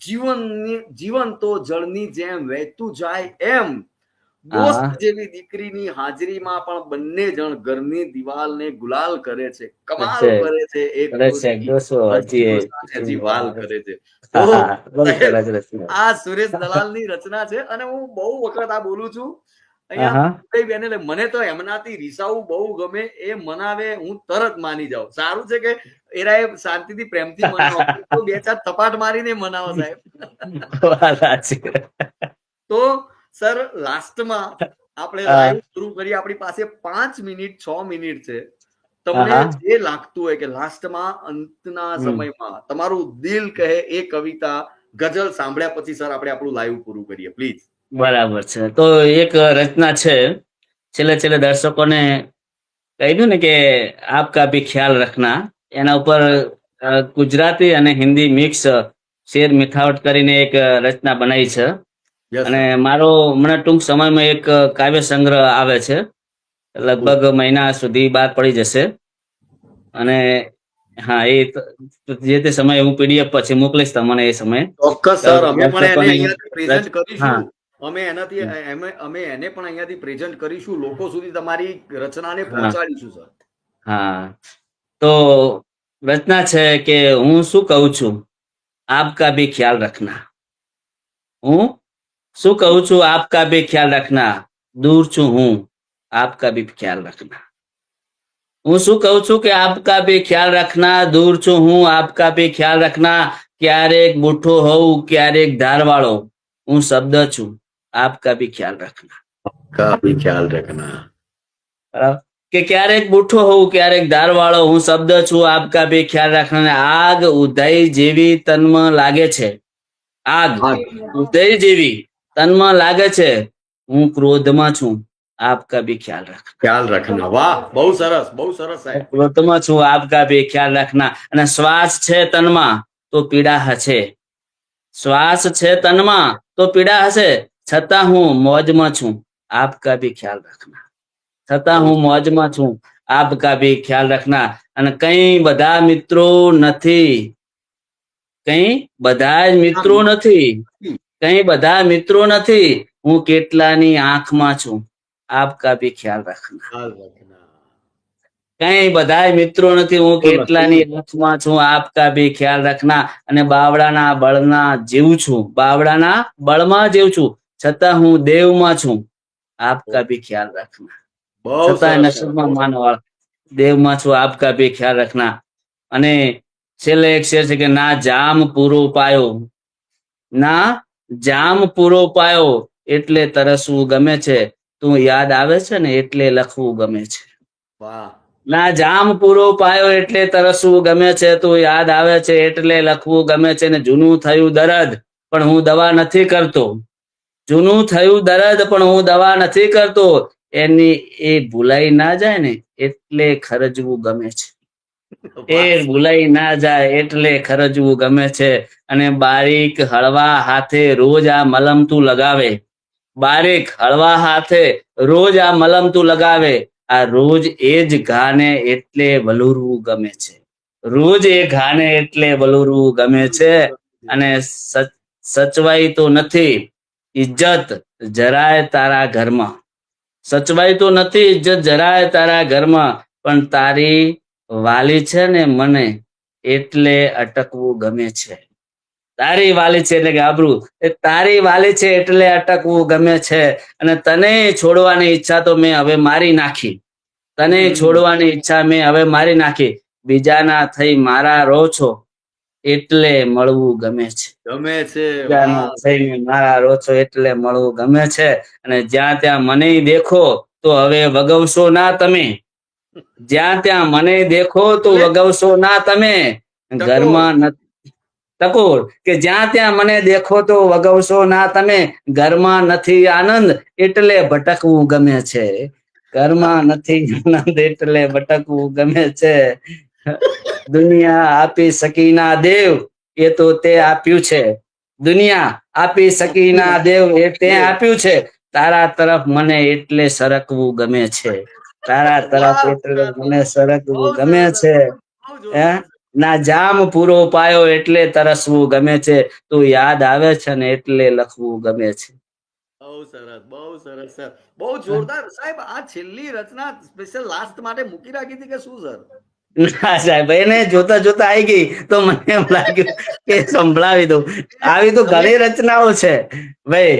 જીવન તો જળની જેમ વહેતું જાય એમ. દોસ્ત જેવી દીકરીની હાજરીમાં પણ બંને જણ ઘરની દિવાલને ગુલાલ કરે છે. કમાલ કરે છે એક હજી વાલ કરે છે. આ સુરેશ દલાલની રચના છે અને હું બહુ વખત આ બોલું છું અહીંયા. મને તો એમનાથી રીસાવું બહુ ગમે, એ મનાવે હું તરત માની જાઉં. સારું છે કે એરા શાંતિથી પ્રેમથી મનાવો, તો બે ચાર થપાટ મારીને મનાવો સાહેબ. તો સર લાસ્ટમાં આપણે લાઈવ શરૂ કરી, આપણી પાસે 5 મિનિટ 6 મિનિટ છે. તમને જે લાગતું હોય કે લાસ્ટમાં અંતના સમયમાં તમારું દિલ કહે એ કવિતા ગઝલ સાંભળ્યા પછી સર આપણે આપણું લાઈવ પૂરું કરીએ પ્લીઝ. બરાબર છે. તો એક રચના છે, છેલ્લે દર્શકોને કહી દઉં ને કે આપકા ભી ખ્યાલ રખના, એના ઉપર ગુજરાતી અને હિન્દી મિક્સ શેર મિથાવટ કરીને એક રચના બનાવી છે. યસ અને સર. મારો હમણાં ટૂંક સમયમાં એક કાવ્ય સંગ્રહ આવે છે, લગભગ મહિના સુધી બહાર પડી જશે. અને હા, જે તે સમયે હું પીડીએફ પછી મોકલીશ તમને એ સમયે. ચોક્કસ સર, અમે પણ એને દર્શકોને અહીંયાથી પ્રેઝન્ટ હા કરીશું. અમે એને પણ અહીંયાથી પ્રેઝન્ટ કરીશું, લોકો સુધી તમારી રચનાને હા પહોંચાડીશું સર. હા. તો રચના છે કે હું શું કહું છું, આપકા ભી ખ્યાલ રખના. હું શું કહું છું, આપકા ભી ખ્યાલ રખના. દૂર છું હું, આપકા ભી ખ્યાલ રખના. હું શું કહું છું કે આપકા ભી ખ્યાલ રખના. દૂર છું હું, આપકા ભી ખ્યાલ રખના. ક્યારેક બુઠ્ઠો હોઉં, ક્યારેક ધારવાળો, હું શબ્દ છું, આપકા ભી ખ્યાલ રખના. કા ભી ખ્યાલ રખના. બરાબર? કે ક્યારેક બુઠ્ઠો હોઉં, ક્યારેક ધારવાળો, હું શબ્દ છું, આપકા ભી ખ્યાલ રખના. આગ ઉધાઈ જેવી તનમાં લાગે છે, આગ ઉદય જેવી તનમાં લાગે છે, હું ક્રોધમાં છું, આપકા ભી ખ્યાલ રખના. ખ્યાલ રખના. વાહ, બહુ સરસ, બહુ સરસ સાહેબ. ક્રોધમાં છું, આપકા ભી ખ્યાલ રખના. અને શ્વાસ છે તનમાં તો પીડા હશે, શ્વાસ છે તનમાં તો પીડા હશે, છતાં હું મોજમાં છું, આપકા ભી ખ્યાલ રખના. છતાં બહુ હું મોજમાં છું, આપકા ભી ખ્યાલ રખના. અને કઈ બધા મિત્રો નથી, કઈ બધા જ મિત્રો નથી, કઈ બધા મિત્રો નથી, હું કેટલાની આંખમાં છું, આપકા ભી ખ્યાલ રખના. ખ્યાલ રખના. કઈ બધા મિત્રો નથી, હું કેટલાની આંખમાં છું, આપકા ભી ખ્યાલ રખના. અને બાવળાના બળના જેવું છું, બાવળાના બળમાં જેવું છું, છતાં હું દેવમાં છું, આપકા ભી ખ્યાલ રખના. બહુ છતાં સરસ સાહેબ, નસબમાં માનવાળ દેવમાં છું, આપકા ભી ખ્યાલ રખના. અને છેલ્લે એક શેર છે કે ના જામ પૂરો પાયો, ના જામ પૂરો પાયો એટલે તરસવું ગમે છે, તું યાદ આવે છે ને એટલે લખવું ગમે છે. વાહ. ના જામ પૂરો પાયો એટલે તરસવું ગમે છે, તું યાદ આવે છે એટલે લખવું ગમે છે. ને જૂનું થયું દરદ પણ હું દવા નથી કરતો, જૂનું થયું દરદ પણ હું દવા નથી કરતો, એની એ ભૂલાઈ ના જાય ને એટલે ખરજવું ગમે છે, એ વાહ. ભૂલાઈ ના જાય એટલે ખરજવું ગમે છે. અને બારીક હળવા હાથે રોજ આ મલમ તું લગાવે, બારીક હળવા હાથે રોજ આ મલમ તું લગાવે, આ રોજ એ જ ઘાને એટલે વલુરવું ગમે છે, રોજ એ ઘાને એટલે વલુરવું ગમે છે. અને સચવાઈ તો નથી ઇજ્જત જરાય તારા ઘરમાં, સચવાઈ તો નથી ઇજ્જત જરાય તારા ઘરમાં, પણ તારી વાલી છે ને મને એટલે અટકવું ગમે છે, તારી વાલી છે એટલે કે આબરૂ, એ તારી વાલી છે એટલે અટકવું ગમે છે. અને તને છોડવાની ઈચ્છા તો મેં હવે મારી નાખી, તને છોડવાની ઈચ્છા મેં હવે મારી નાખી, બીજાના થઈ મારા રહો છો એટલે મળવું ગમે છે, ગમે છે. બીજાના વાહ. થઈને મારા રહો છો એટલે મળવું ગમે છે. અને જ્યાં ત્યાં મને દેખો તો હવે વગવશો ના તમે, જ્યાં ત્યાં મને દેખો તો એટલે વગવશો ના તમે, ટકોર. ઘરમાં ટકોર કે જ્યાં ત્યાં મને દેખો તો વગવશો ના તમે, ઘરમાં નથી આનંદ એટલે ભટકવું ગમે છે, ઘરમાં નથી આનંદ એટલે ભટકવું ગમે છે. દુનિયા આપી શકી ના દેવ એ તો તે આપ્યું છે, દુનિયા આપી શકી ના દેવ એ તે આપ્યું છે, તારા તરફ મને એટલે સરકવું ગમે છે, તારા તરફ વાહ એટલે સર, મને બહુ સરકવું ગમે સરસ, છે. બહુ હે જોરદાર. ના જામ પૂરો પાયો એટલે તરસવું ગમે છે, તું યાદ આવે છે ને એટલે લખવું ગમે છે. બહુ સરસ, બહુ સરસ સર, બહુ જોરદાર સાહેબ. આ છેલ્લી રચના સ્પેશિયલ લાસ્ટ માટે મૂકી રાખી હતી કે શું સર? ના સાહેબ, એને જોતા જોતા આવી ગઈ તો મને એમ લાગ્યું કે સંભળાવી દઉં. આવી તો તમે ઘણી રચનાઓ છે ભાઈ.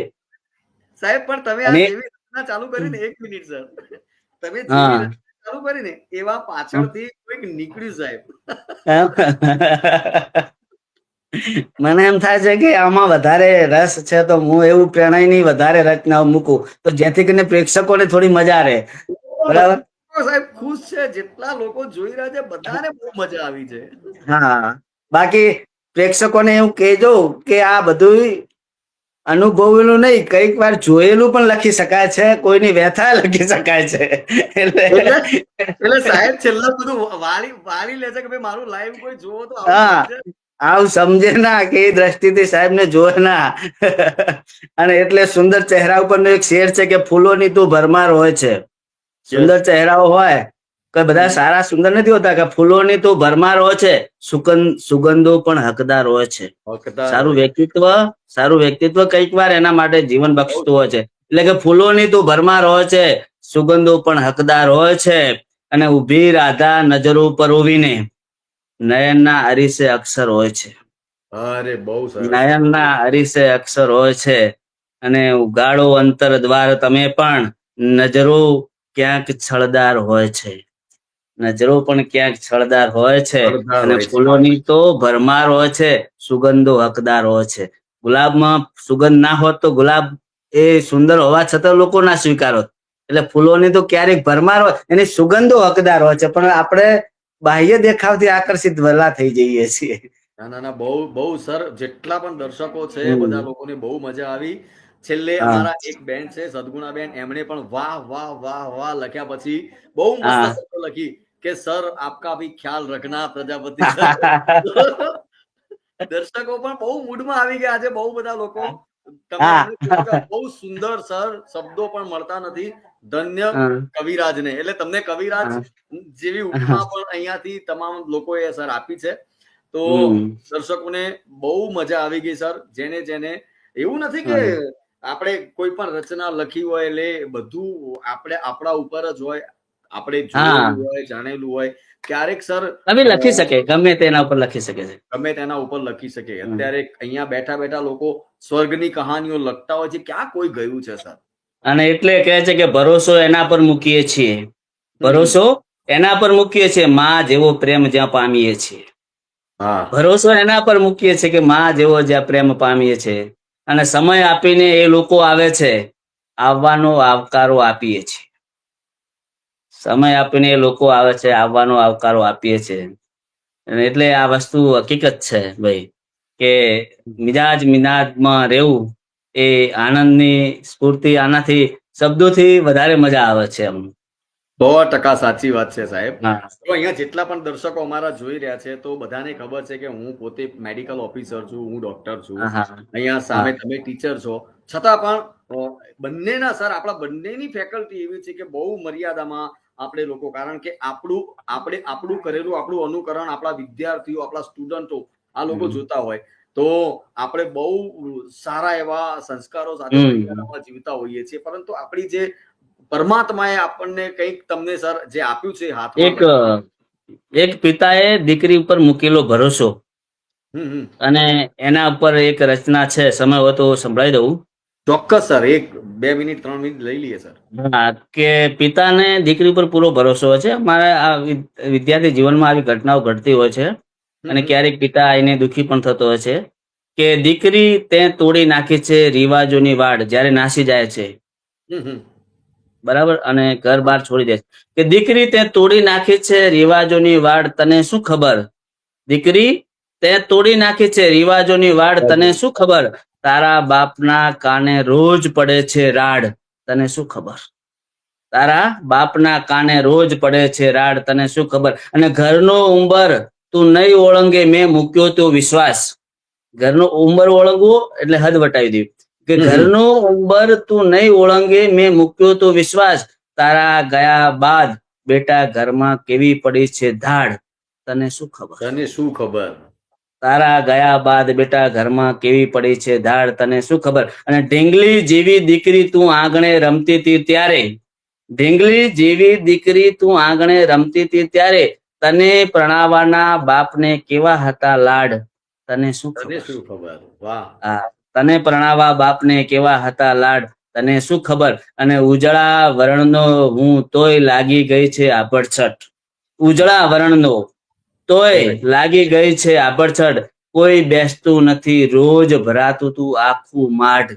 સાહેબ, પણ તમે આ અને જેવી રચના ચાલુ કરીને, એક મિનિટ સર, તમે જેવી હા રચના ચાલુ કરીને એવા પાછળથી કોઈક નીકળ્યું સાહેબ. મને એમ થાય છે કે આમાં વધારે રસ છે તો હું એવું પ્રણયની વધારે રચનાઓ મૂકું તો જેથી કરીને પ્રેક્ષકોને થોડી મજા રહે. બધા બરાબર. સાહેબ ખુશ છે, જેટલા લોકો જોઈ રહ્યા છે બધાને બહુ મજા આવી છે. હા, બાકી પ્રેક્ષકોને એવું કહેજો કે આ બધું અનુભવેલું નહીં, કઈક વાર જોયેલું પણ લખી શકાય છે, કોઈની વ્યથા લખી શકાય છે. એટલે સાહેબ છેલ્લા બધું વાળી લે છે કે ભાઈ મારું લાઈવ કોઈ જોવો તો આવું હા સમજે. આવું સમજે ના કે એ દ્રષ્ટિથી સાહેબ ને જોવે ના. અને એટલે સુંદર ચહેરા ઉપરનો એક શેર છે કે ફૂલોની તું ભરમાર હોય છે. સુંદર ચહેરાઓ હોય કે બધા સારા સુંદર નથી હોતા, કે ફૂલોની તું ભરમાર હોય છે, સુગંધો પણ હકદાર હોય છે. હકદાર સારું હોય. વ્યક્તિત્વ કઈક વાર એના માટે જીવન બક્ષતું હોય છે. એટલે કે ફૂલોની તું ભરમાર હોય છે, સુગંધો પણ હકદાર હોય છે. અને ઉભી રાધા નજરો પર ઉવીને નયનના અરીસે અક્ષર હોય છે. અરે બહુ સરસ. નયનના અરીસે અક્ષર હોય છે. અને ઉગાડો અંતર દ્વાર તમે પણ, નજરો ક્યાંક છળદાર હોય છે. નજરો પણ ક્યાંક છળદાર હોય છે. હકદાર અને હોય છે. ફૂલોની તો ભરમાર હોય છે, સુગંધો હકદાર હોય છે. ગુલાબમાં સુગંધ ના હોત તો ગુલાબ એ સુંદર હોવા છતાં લોકો ના સ્વીકારોત. એટલે ફૂલોની તો ક્યારેક ભરમાર હોય, એની સુગંધો હકદાર હોય છે, પણ આપણે બાહ્ય દેખાવથી આકર્ષિત વહેલા થઈ જઈએ છીએ. ના બહુ સર, જેટલા પણ દર્શકો છે બધા હમ. લોકોને બહુ મજા આવી. છેલ્લે હા અમારા એક બેન છે સદગુણાબેન, એમણે પણ વાહ વાહ વાહ વાહ લખ્યા પછી બહુ મસ્ત હા. શબ્દો લખી કે સર આપકા ભી ખ્યાલ રખના પ્રજાપતિ સર. દર્શકો પણ બહુ મૂડમાં આવી ગયા છે, બહુ બધા લોકો. તમે હા એમને કીધું કે બહુ સુંદર સર, શબ્દો પણ મળતા નથી. ધન્ય કવિરાજને, એટલે તમને કવિરાજ હા. જેવી ઉપમા પણ અહીંયાથી તમામ લોકોએ સર આપી છે. તો હમ. દર્શકોને બહુ મજા આવી ગઈ સર. જેને એવું નથી કે આપણે કોઈ પણ રચના લખી હોય એટલે બધું આપણે આપણા ઉપર જ હોય, આપણે હા જોયેલું હોય, જાણેલું હોય. ક્યારેક સર કવિ લખી શકે, ગમે તેના ઉપર લખી શકે છે. ગમે તેના ઉપર લખી શકે. અત્યારે અહીંયા બેઠા બેઠા લોકો સ્વર્ગની કહાનીઓ લખતા હોય છે, ક્યાં કોઈ ગયું છે સર? અને એટલે કહે છે કે ભરોસો એના પર મૂકીએ છીએ, હમ. ભરોસો એના પર મૂકીએ છીએ, માં જેવો પ્રેમ જ્યાં પામીએ છીએ. હા ભરોસો એના પર મૂકીએ છીએ કે માં જેવો જ્યાં પ્રેમ પામીએ છીએ. અને સમય આપીને એ લોકો આવે છે, આવવાનો આવકારો આપીએ છીએ. સમય આપીને એ લોકો આવે છે, આવવાનો આવકારો આપીએ છીએ. એટલે આ વસ્તુ હકીકત છે ભાઈ, કે મિનાજમાં રહેવું એ આનંદની સ્ફૂર્તિ, આનાથી શબ્દોથી વધારે મજા આવે છે એમ. 100% સાચી વાત છે સાહેબ. હા તો અહીંયા જેટલા પણ દર્શકો અમારા જોઈ રહ્યા છે, તો બધાને ખબર છે કે હું પોતે મેડિકલ ઓફિસર છું, હું ડોક્ટર છું. હા હા અહીંયા હા સામે તમે ટીચર છો, છતાં પણ બંનેના સર, આપણા બંનેની ફેકલ્ટી એવી છે કે બહુ મર્યાદામાં આપણે લોકો, કારણ કે આપણું કરેલું, આપણું અનુકરણ આપણા વિદ્યાર્થીઓ, આપણા સ્ટુડન્ટો આ લોકો જોતા હોય, તો આપણે બહુ સારા એવા સંસ્કારો સાથે મર્યાદામાં જીવતા હોઈએ છીએ. પરંતુ આપણી જે પરમાત્માએ આપણને કંઈક તમને સર જે આપ્યું છે હાથમાં એક પિતાએ દીકરી ઉપર મૂકેલો ભરોસો, હમ. અને એના ઉપર એક રચના છે, સમય હોય તો સંભળાવી દઉં. ચોક્કસ સર, 1-2 મિનિટ 3 મિનિટ લઈ લઈએ સર. હા, કે પિતાને દીકરી ઉપર પૂરો ભરોસો હોય છે. મારા આ વિદ્યાર્થી જીવનમાં આવી ઘટનાઓ ઘટતી હોય છે, અને ક્યારેક પિતા આઈને દુઃખી પણ થતો હોય છે. કે દીકરી તે તોડી નાખી છે રિવાજોની વાડ, જ્યારે નાસી જાય છે બરાબર, અને ઘર બાર છોડી દે છે. કે દીકરી તે તોડી નાખી છે રિવાજોની વાડ, તને શું ખબર? દીકરી તે તોડી નાખી છે રિવાજોની વાડ, તને શું ખબર? તારા બાપના કાને રોજ પડે છે રાડ, તને શું ખબર? તારા બાપના કાને રોજ પડે છે રાડ, તને શું ખબર? અને ઘરનો ઉંબર તું નહીં ઓળંગે, મેં મૂક્યો તો વિશ્વાસ. ઘરનો ઉંબર ઓળંગવો એટલે હદ વટાવી દેવી, કે ઘરનો ઉંબર તું નહીં ઓળંગે, મેં મૂક્યો તો વિશ્વાસ. તારા ગયા બાદ બેટા ઘરમાં કેવી પડી છે ધાડ, તને શું ખબર? તને શું ખબર? તારા ગયા બાદ બેટા ઘરમાં કેવી પડી છે ધાડ, તને શું ખબર? અને ઢીંગલી જેવી દીકરી તું આંગણે રમતી હતી ત્યારે, ઢીંગલી જેવી દીકરી તું આંગણે રમતી હતી ત્યારે, તને પ્રણાવવાના બાપને કેવા હતા લાડ, તને શું તને ખબર? શું ખબર? વાહ. હા, તને પ્રણાવવા બાપને કેવા હતા લાડ, તને શું ખબર? અને ઉજળા વર્ણનો હું તોય લાગી ગઈ છે આભડછટ, ઉજળા વર્ણનો તોય લાગી ગઈ છે આભડછટ. કોઈ બેસતું નથી રોજ ભરાતું તું આખું માઢ,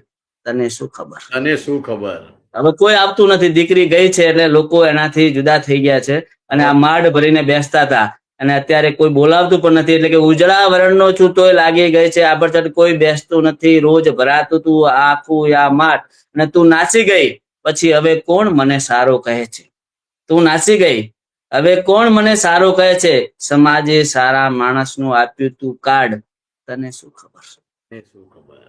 તને શું ખબર? તને શું ખબર? હવે કોઈ આવતું નથી, દીકરી ગઈ છે એટલે લોકો એનાથી જુદા થઈ ગયા છે, અને આ માઢ ભરીને બેસતા હતા. અને અત્યારે કોઈ બોલાવતું પણ નથી, એટલે કે ઉજળા વર્ણનો છું તોય લાગી ગઈ છે આભડછટ, કોઈ બેસતું નથી રોજ ભરાતું તું આખું આ માઠ, અને તું નાસી ગઈ પછી હવે કોણ મને સારો કહે છે, તું નાસી ગઈ હવે કોણ મને સારો કહે છે, સમાજે સારા માણસનું આપ્યું તું કાર્ડ, તને શું ખબર. શું ખબર.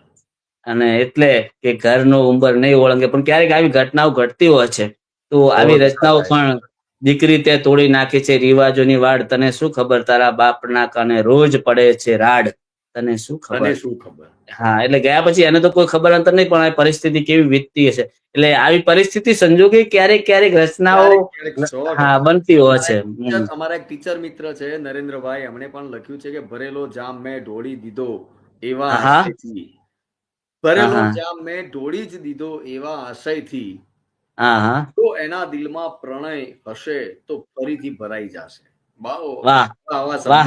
અને એટલે કે ઘરનો ઉંબર નહીં ઓળંગે, પણ ક્યારેક આવી ઘટનાઓ ઘટતી હોય છે, તો આવી રચનાઓ પણ દીકરી તે તોડી નાખી છે રિવાજોની વાડ, તને શું ખબર તારા બાપના કાને રોજ પડે છે રાડ, તને શું તને ખબર. શું ખબર. હા, એટલે ગયા પછી એને તો કોઈ ખબર અંતર નહીં, પણ આ પરિસ્થિતિ કેવી વીતતી હશે, એટલે આવી પરિસ્થિતિ સંજોગે ક્યારેક ક્યારેક રચનાઓ હા બનતી હોય છે. અમારા એક ટીચર મિત્ર છે નરેન્દ્રભાઈ, એમણે પણ લખ્યું છે કે ભરેલો જામ મેં ઢોળી દીધો એવા આશયથી, ભરેલો જામ મેં ઢોળી જ દીધો એવા આશયથી, તો એના દિલમાં પ્રણય હશે તો ફરીથી ભરાઈ જશે. વાહ વાહ,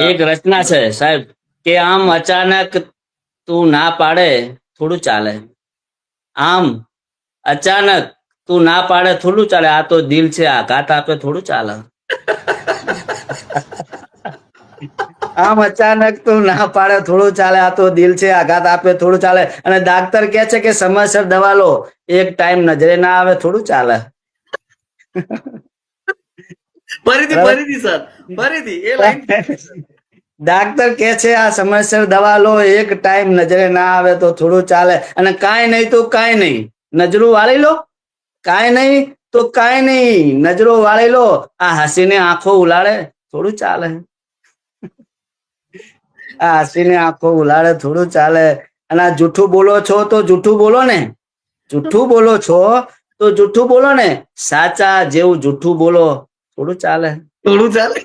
એક રચના છે સાહેબ, કે આમ અચાનક તું ના પાડે થોડું ચાલે, આમ અચાનક તું ના પાડે થોડું ચાલે, આ તો દિલ છે આઘાત આપે થોડું ચાલે. આમ અચાનક તું ના પાડે થોડું ચાલે, આ તો દિલ છે આઘાત આપે થોડું ચાલે, અને ડાક્ટર કે છે કે સમયસર દવા લો, એક ટાઈમ નજરે ના આવે થોડું ચાલે. ફરીથી સર, ફરીથી એ લાઈન. ડાક્ટર કે છે આ સમયસર દવા લો, એક ટાઈમ નજરે ના આવે તો થોડું ચાલે, અને કાંઈ નહીં તો કાંઈ નહીં નજરો વાળી લો, કાંઈ નહીં તો કાંઈ નહીં નજરો વાળી લો, આ હસીને આંખો ઉલાળે થોડું ચાલે. આ હસીને આંખો ઉલાળે થોડું ચાલે, અને આ જૂઠું બોલો છો તો જૂઠું બોલો ને, જૂઠું બોલો છો તો જૂઠું બોલો ને, સાચા જેવું જૂઠું બોલો થોડું ચાલે. થોડું ચાલે.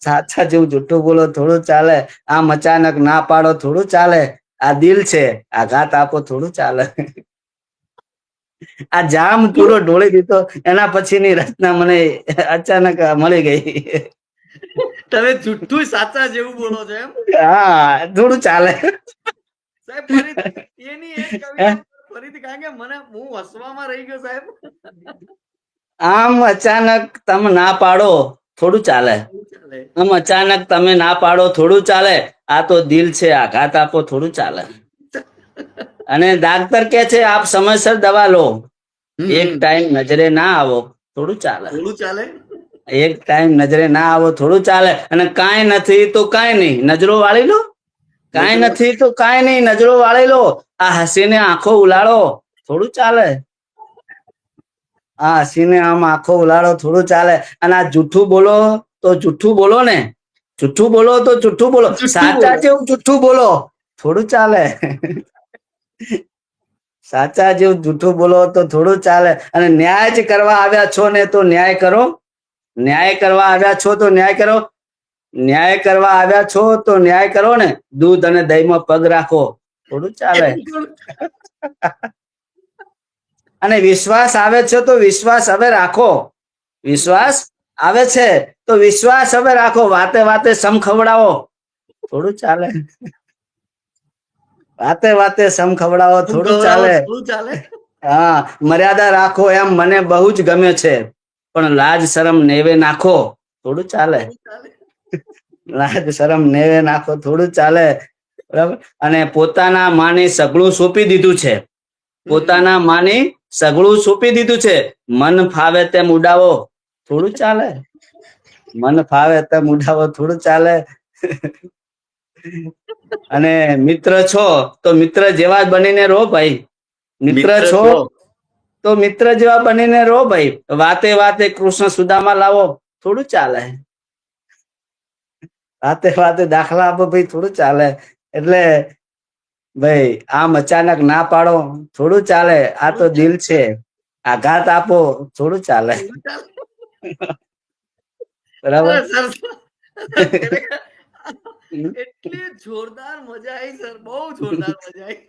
સાચા જેવું જૂઠું બોલો થોડું ચાલે, આમ અચાનક ના પાડો થોડું ચાલે, આ દિલ છે આઘાત આપો થોડું ચાલે. આ જામ પૂરો ઢોળી દીધો, એના પછીની રચના મને અચાનક મળી ગઈ. તમે જુઠ્ઠું સાચા જેવું બોલો છો એમ. હા, થોડું ચાલે સાહેબ. ફરીથી એની એક કવિતા ફરીથી, કારણ કે મને હું હસવામાં રહી ગયો સાહેબ. આમ અચાનક તમે ના પાડો થોડું ચાલે, આમ અચાનક તમે ના પાડો થોડું ચાલે, આ તો દિલ છે આઘાત આપો થોડું ચાલે. અને ડાક્ટર કે છે આપ સમયસર દવા લો, એક ટાઈમ નજરે ના આવો થોડું ચાલે. થોડું ચાલે. એક ટાઈમ નજરે ના આવો થોડું ચાલે, અને કાંઈ નથી તો કાંઈ નહીં નજરો વાળી લો, કાંઈ નથી તો કાંઈ નહીં નજરો વાળી લો, આ હસીને આંખો ઉલાળો થોડું ચાલે. આ હસીને આમ આંખો ઉલાળો થોડું ચાલે, અને આ જૂઠું બોલો તો જૂઠું બોલો ને, જૂઠું બોલો તો જૂઠું બોલો, સાચા જેવું જૂઠું બોલો થોડું ચાલે. સાચા જેવું જૂઠું બોલો તો થોડું ચાલે, અને ન્યાય જ કરવા આવ્યા છો ને તો ન્યાય કરો, ન્યાય કરવા આવ્યા છો તો ન્યાય કરો, ન્યાય કરવા આવ્યા છો તો ન્યાય કરો ને, દૂધ અને દહીંમાં પગ રાખો થોડું ચાલે. અને વિશ્વાસ આવે છે તો વિશ્વાસ હવે રાખો, વિશ્વાસ આવે છે તો વિશ્વાસ હવે રાખો, વાતે વાતે સમ ખવડાવો થોડું ચાલે. વાતે વાતે સમ ખવડાવો થોડું ચાલે. હા, મર્યાદા રાખો એમ મને બહુ જ ગમે છે, પણ લાજ શરમ નેવે નાખો થોડું ચાલે. લાજ શરમ નેવે નાખો થોડું ચાલે. બરાબર. અને પોતાના માની સગળું સોંપી દીધું છે, પોતાના માની સગળું સોંપી દીધું છે, મન ફાવે તેમ ઉડાવો થોડું ચાલે. મન ફાવે તેમ ઉડાવો થોડું ચાલે. અને મિત્ર છો તો મિત્ર જેવા જ બનીને રહો ભાઈ, મિત્ર છો તો મિત્ર જેવા બનીને રહો ભાઈ, વાતે વાતે કૃષ્ણ સુદામા લાવો થોડું ચાલે. વાતે વાતે દાખલા આપો ભાઈ થોડું ચાલે. એટલે ભાઈ આમ અચાનક ના પાડો થોડું ચાલે, આ તો દિલ છે આઘાત આપો થોડું ચાલે. બરાબર. એટલી જોરદાર મજા આવી સર, બહુ જોરદાર મજા આવી.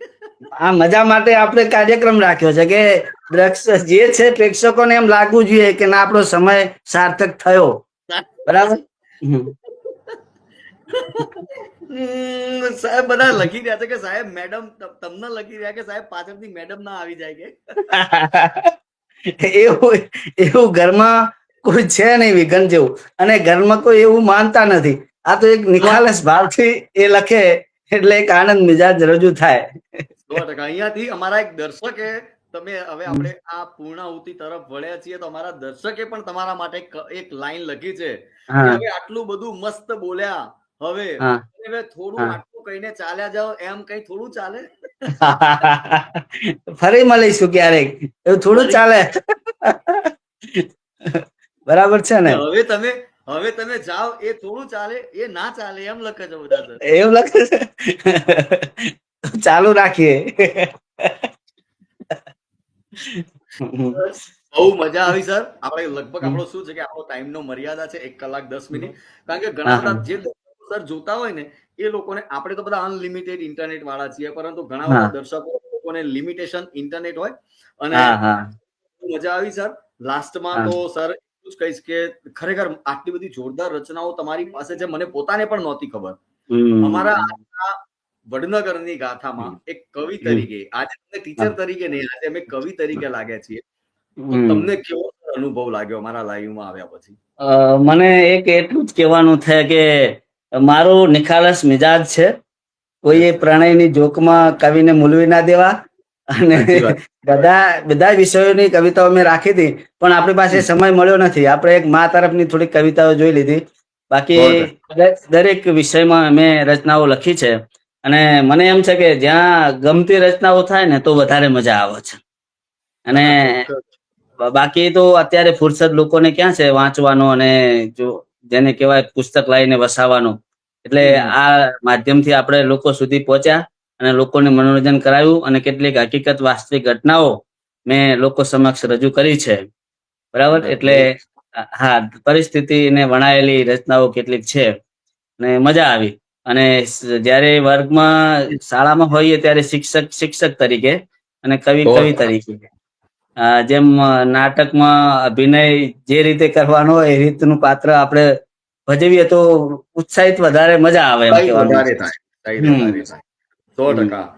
આ મજા માટે આપણે કાર્યક્રમ રાખ્યો છે કે જે છે પ્રેક્ષકોને એમ લાગવું જોઈએ કે ના આપણો સમય સાર્થક થયો. બરાબર. સાહેબ બધા લખી રહ્યા છે કે સાહેબ મેડમ તમને લખી રહ્યા કે સાહેબ પાછળથી મેડમ ના આવી જાય કે. એવું એવું ઘરમાં કોઈ છે નહીં વિઘન જેવું, અને ઘરમાં કોઈ એવું માનતા નથી. આ તો એક નિખાલસ ભાવથી એ લખે એટલે એક આનંદ મિજાજ રજૂ થાય. 100% અહીંયાથી અમારા એક દર્શકે તમે હવે આપણે આ પૂર્ણાહુતિ તરફ વળ્યા છીએ તો અમારા દર્શકે પણ તમારા માટે એક લાઈન લખી છે કે હા હવે આટલું બધું મસ્ત બોલ્યા, હવે હા હવે થોડું હા. આટલું કહીને ચાલ્યા જાઓ, એમ કઈ થોડું ચાલે? ફરી મળીશું ક્યારેક, એવું થોડું ફરી ચાલે. બરાબર છે ને? હવે તમે જાઓ એ થોડું ચાલે, એ ના ચાલે એમ લખે છે બધા સર. એવું લખે છે. ચાલુ રાખીએ. બહુ મજા આવી સર. આપણે લગભગ આપણો શું છે કે આપણો ટાઈમ નો મર્યાદા છે 1 કલાક 10 મિનિટ. કારણ કે ઘણા હા બધા જે દર્શકો સર જોતા હોય ને એ લોકોને, આપણે તો બધા અનલિમિટેડ ઇન્ટરનેટ વાળા છીએ, પરંતુ ઘણા હા બધા દર્શકો લોકોને લિમિટેશન ઇન્ટરનેટ હોય. અને હા હા બહુ મજા આવી સર. લાસ્ટમાં હા. તો સર એટલું જ કહીશ કે ખરેખર આટલી બધી જોરદાર રચનાઓ તમારી પાસે છે, મને પોતાને પણ નહોતી ખબર. અમારા આજના વડનગરની ગાથામાં એક કવિ તરીકે, આજે તમને ટીચર તરીકે નહીં, આજે અમે કવિ તરીકે લાગ્યા છીએ. તો તમને કેવો અનુભવ લાગ્યો અમારા લાઈવમાં આવ્યા પછી? મને એક એટલું જ કહેવાનું છે કે મારું નિખાલસ મિજાજ છે. કોઈએ પ્રણયની જોકમાં કવિને મૂલવી ના દેવા. અને સાચી વાત. બધા વિષયોની કવિતાઓ મેં રાખી હતી, પણ આપણી પાસે સમય મળ્યો નથી. આપણે એક મા તરફની થોડી કવિતાઓ જોઈ લીધી. બાકી 100%. દરેક વિષયમાં મેં રચનાઓ લખી છે. અને મને એમ છે કે જ્યાં ગમતી રચનાઓ થાય ને તો વધારે મજા આવે છે. ના અને ના ચોક્કસ. બાકી તો અત્યારે ફુરસદ લોકોને ક્યાં છે વાંચવાનો, અને જો જેને કહેવાય પુસ્તક લાવીને વસાવાનો. એટલે આ માધ્યમથી આપણે લોકો સુધી પહોંચ્યા અને લોકોને મનોરંજન કરાવ્યું, અને કેટલીક હકીકત વાસ્તવિક ઘટનાઓ મેં લોકો સમક્ષ રજૂ કરી છે. બરાબર, એટલે હા, પરિસ્થિતિને વણાયેલી રચનાઓ કેટલીક છે અને મજા આવી. અને જ્યારે વર્ગમાં શાળામાં હોઈએ ત્યારે શિક્ષક તરીકે અને કવિ તરીકે, જેમ નાટકમાં અભિનય જે રીતે કરવાનો હોય એ રીતનું પાત્ર આપણે ભજવીએ તો ઉત્સાહિત વધારે મજા આવે એમ કહેવાનું. વધારે થાય. વધારે થાય. 100%.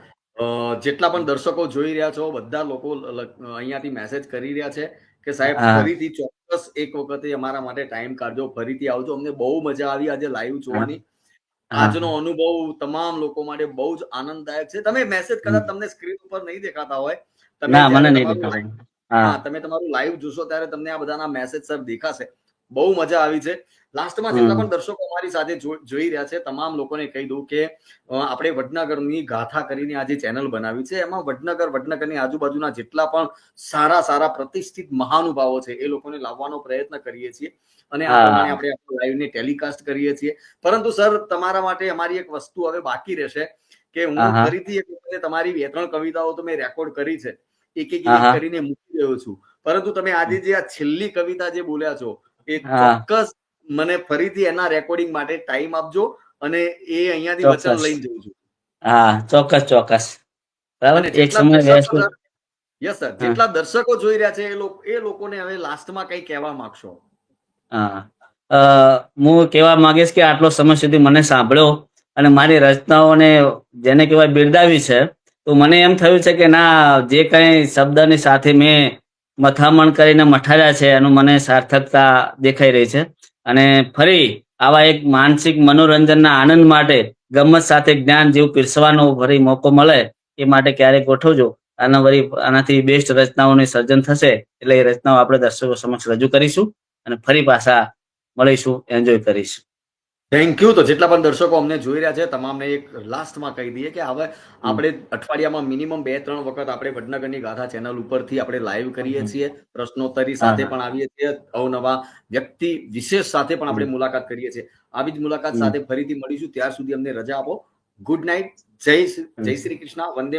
જેટલા પણ દર્શકો જોઈ રહ્યા છો, બધા લોકો અહીંયાથી મેસેજ કરી રહ્યા છે કે સાહેબ હા ફરીથી ચોક્કસ એક વખતે અમારા માટે ટાઈમ કાઢજો, ફરીથી આવજો. અમને બહુ મજા આવી આજે લાઈવ જોવાની. હા આજનો અનુભવ તમામ લોકો માટે બહુ જ આનંદદાયક છે. તમે મેસેજ કદાચ તમને સ્ક્રીન ઉપર નહીં દેખાતા હોય, તમે ના, મને જ્યારે નહીં તમારું દેખાતું. હા તમે તમારું લાઈવ જોશો ત્યારે તમને આ બધાના મેસેજ સર દેખાશે. બહુ મજા આવી છે. લાસ્ટમાં જેટલા પણ દર્શકો અમારી સાથે જોઈ રહ્યા છે તમામ લોકોને કહી દઉં કે આપણે વડનગરની ગાથા કરીને આ જે ચેનલ બનાવી છે, એમાં વડનગરની આજુબાજુના જેટલા પણ સારા પ્રતિષ્ઠિત મહાનુભાવો છે એ લોકોને લાવવાનો પ્રયત્ન કરીએ છીએ, અને આ પ્રમાણે આપણે લાઈવને ટેલિકાસ્ટ કરીએ છીએ. પરંતુ સર તમારા માટે અમારી એક વસ્તુ હવે બાકી રહેશે કે હું ફરીથી એક વખતે તમારી 2-3 કવિતાઓ તો મેં રેકોર્ડ કરી છે, એક કરીને મૂકી રહ્યો છું. પરંતુ તમે આજે જે આ છેલ્લી કવિતા જે બોલ્યા છો એ ચોક્કસ મને ફરીથી એના રેકોર્ડિંગ માટે ટાઈમ આપજો, અને એ અહીંયાથી વચન લઈને જઉં છું. હા, ચોક્કસ. બરાબર, અને એક સમય બેસું. યસ સર, જેટલા દર્શકો જોઈ રહ્યા છે એ લોકોને હવે લાસ્ટમાં કઈ કહેવા માંગશો? હા, હું કહેવા માંગીશ કે આટલો સમય સુધી મને સાંભળ્યો અને મારી રચનાઓને જેને કહેવાય બિરદાવી છે, તો મને એમ થયું છે કે ના, જે કંઈ શબ્દની સાથે મેં મથામણ કરીને મઠાર્યા છે એનું મને સાર્થકતા દેખાઈ રહી છે. અને ફરી આવા એક માનસિક મનોરંજનના આનંદ માટે ગમત સાથે જ્ઞાન જેવું પીરસવાનો ફરી મોકો મળે એ માટે ક્યારેક ગોઠવજો. આનાથી બેસ્ટ રચનાઓનું સર્જન થશે, એટલે એ રચનાઓ આપણે દર્શકો સમક્ષ રજૂ કરીશું અને ફરી પાછા મળીશું, એન્જોય કરીશું. Thank you. તો જેટલા પણ દર્શકો અમને જોઈ રહ્યા છે તમામને એક લાસ્ટમાં કહી દઈએ કે હવે આપણે અઠવાડિયામાં મિનિમમ 2-3 વખત આપણે વડનગરની ગાથા ચેનલ ઉપરથી આપણે લાઈવ કરીએ છીએ. પ્રશ્નોત્તરી સાથે પણ આવીએ છીએ, અવનવા વ્યક્તિ વિશેષ સાથે પણ આપણે મુલાકાત કરીએ છીએ. આવી જ મુલાકાત સાથે ફરીથી મળીશું. ત્યાર સુધી અમને રજા આપો. Good night. જય શ્રી કૃષ્ણ. વંદે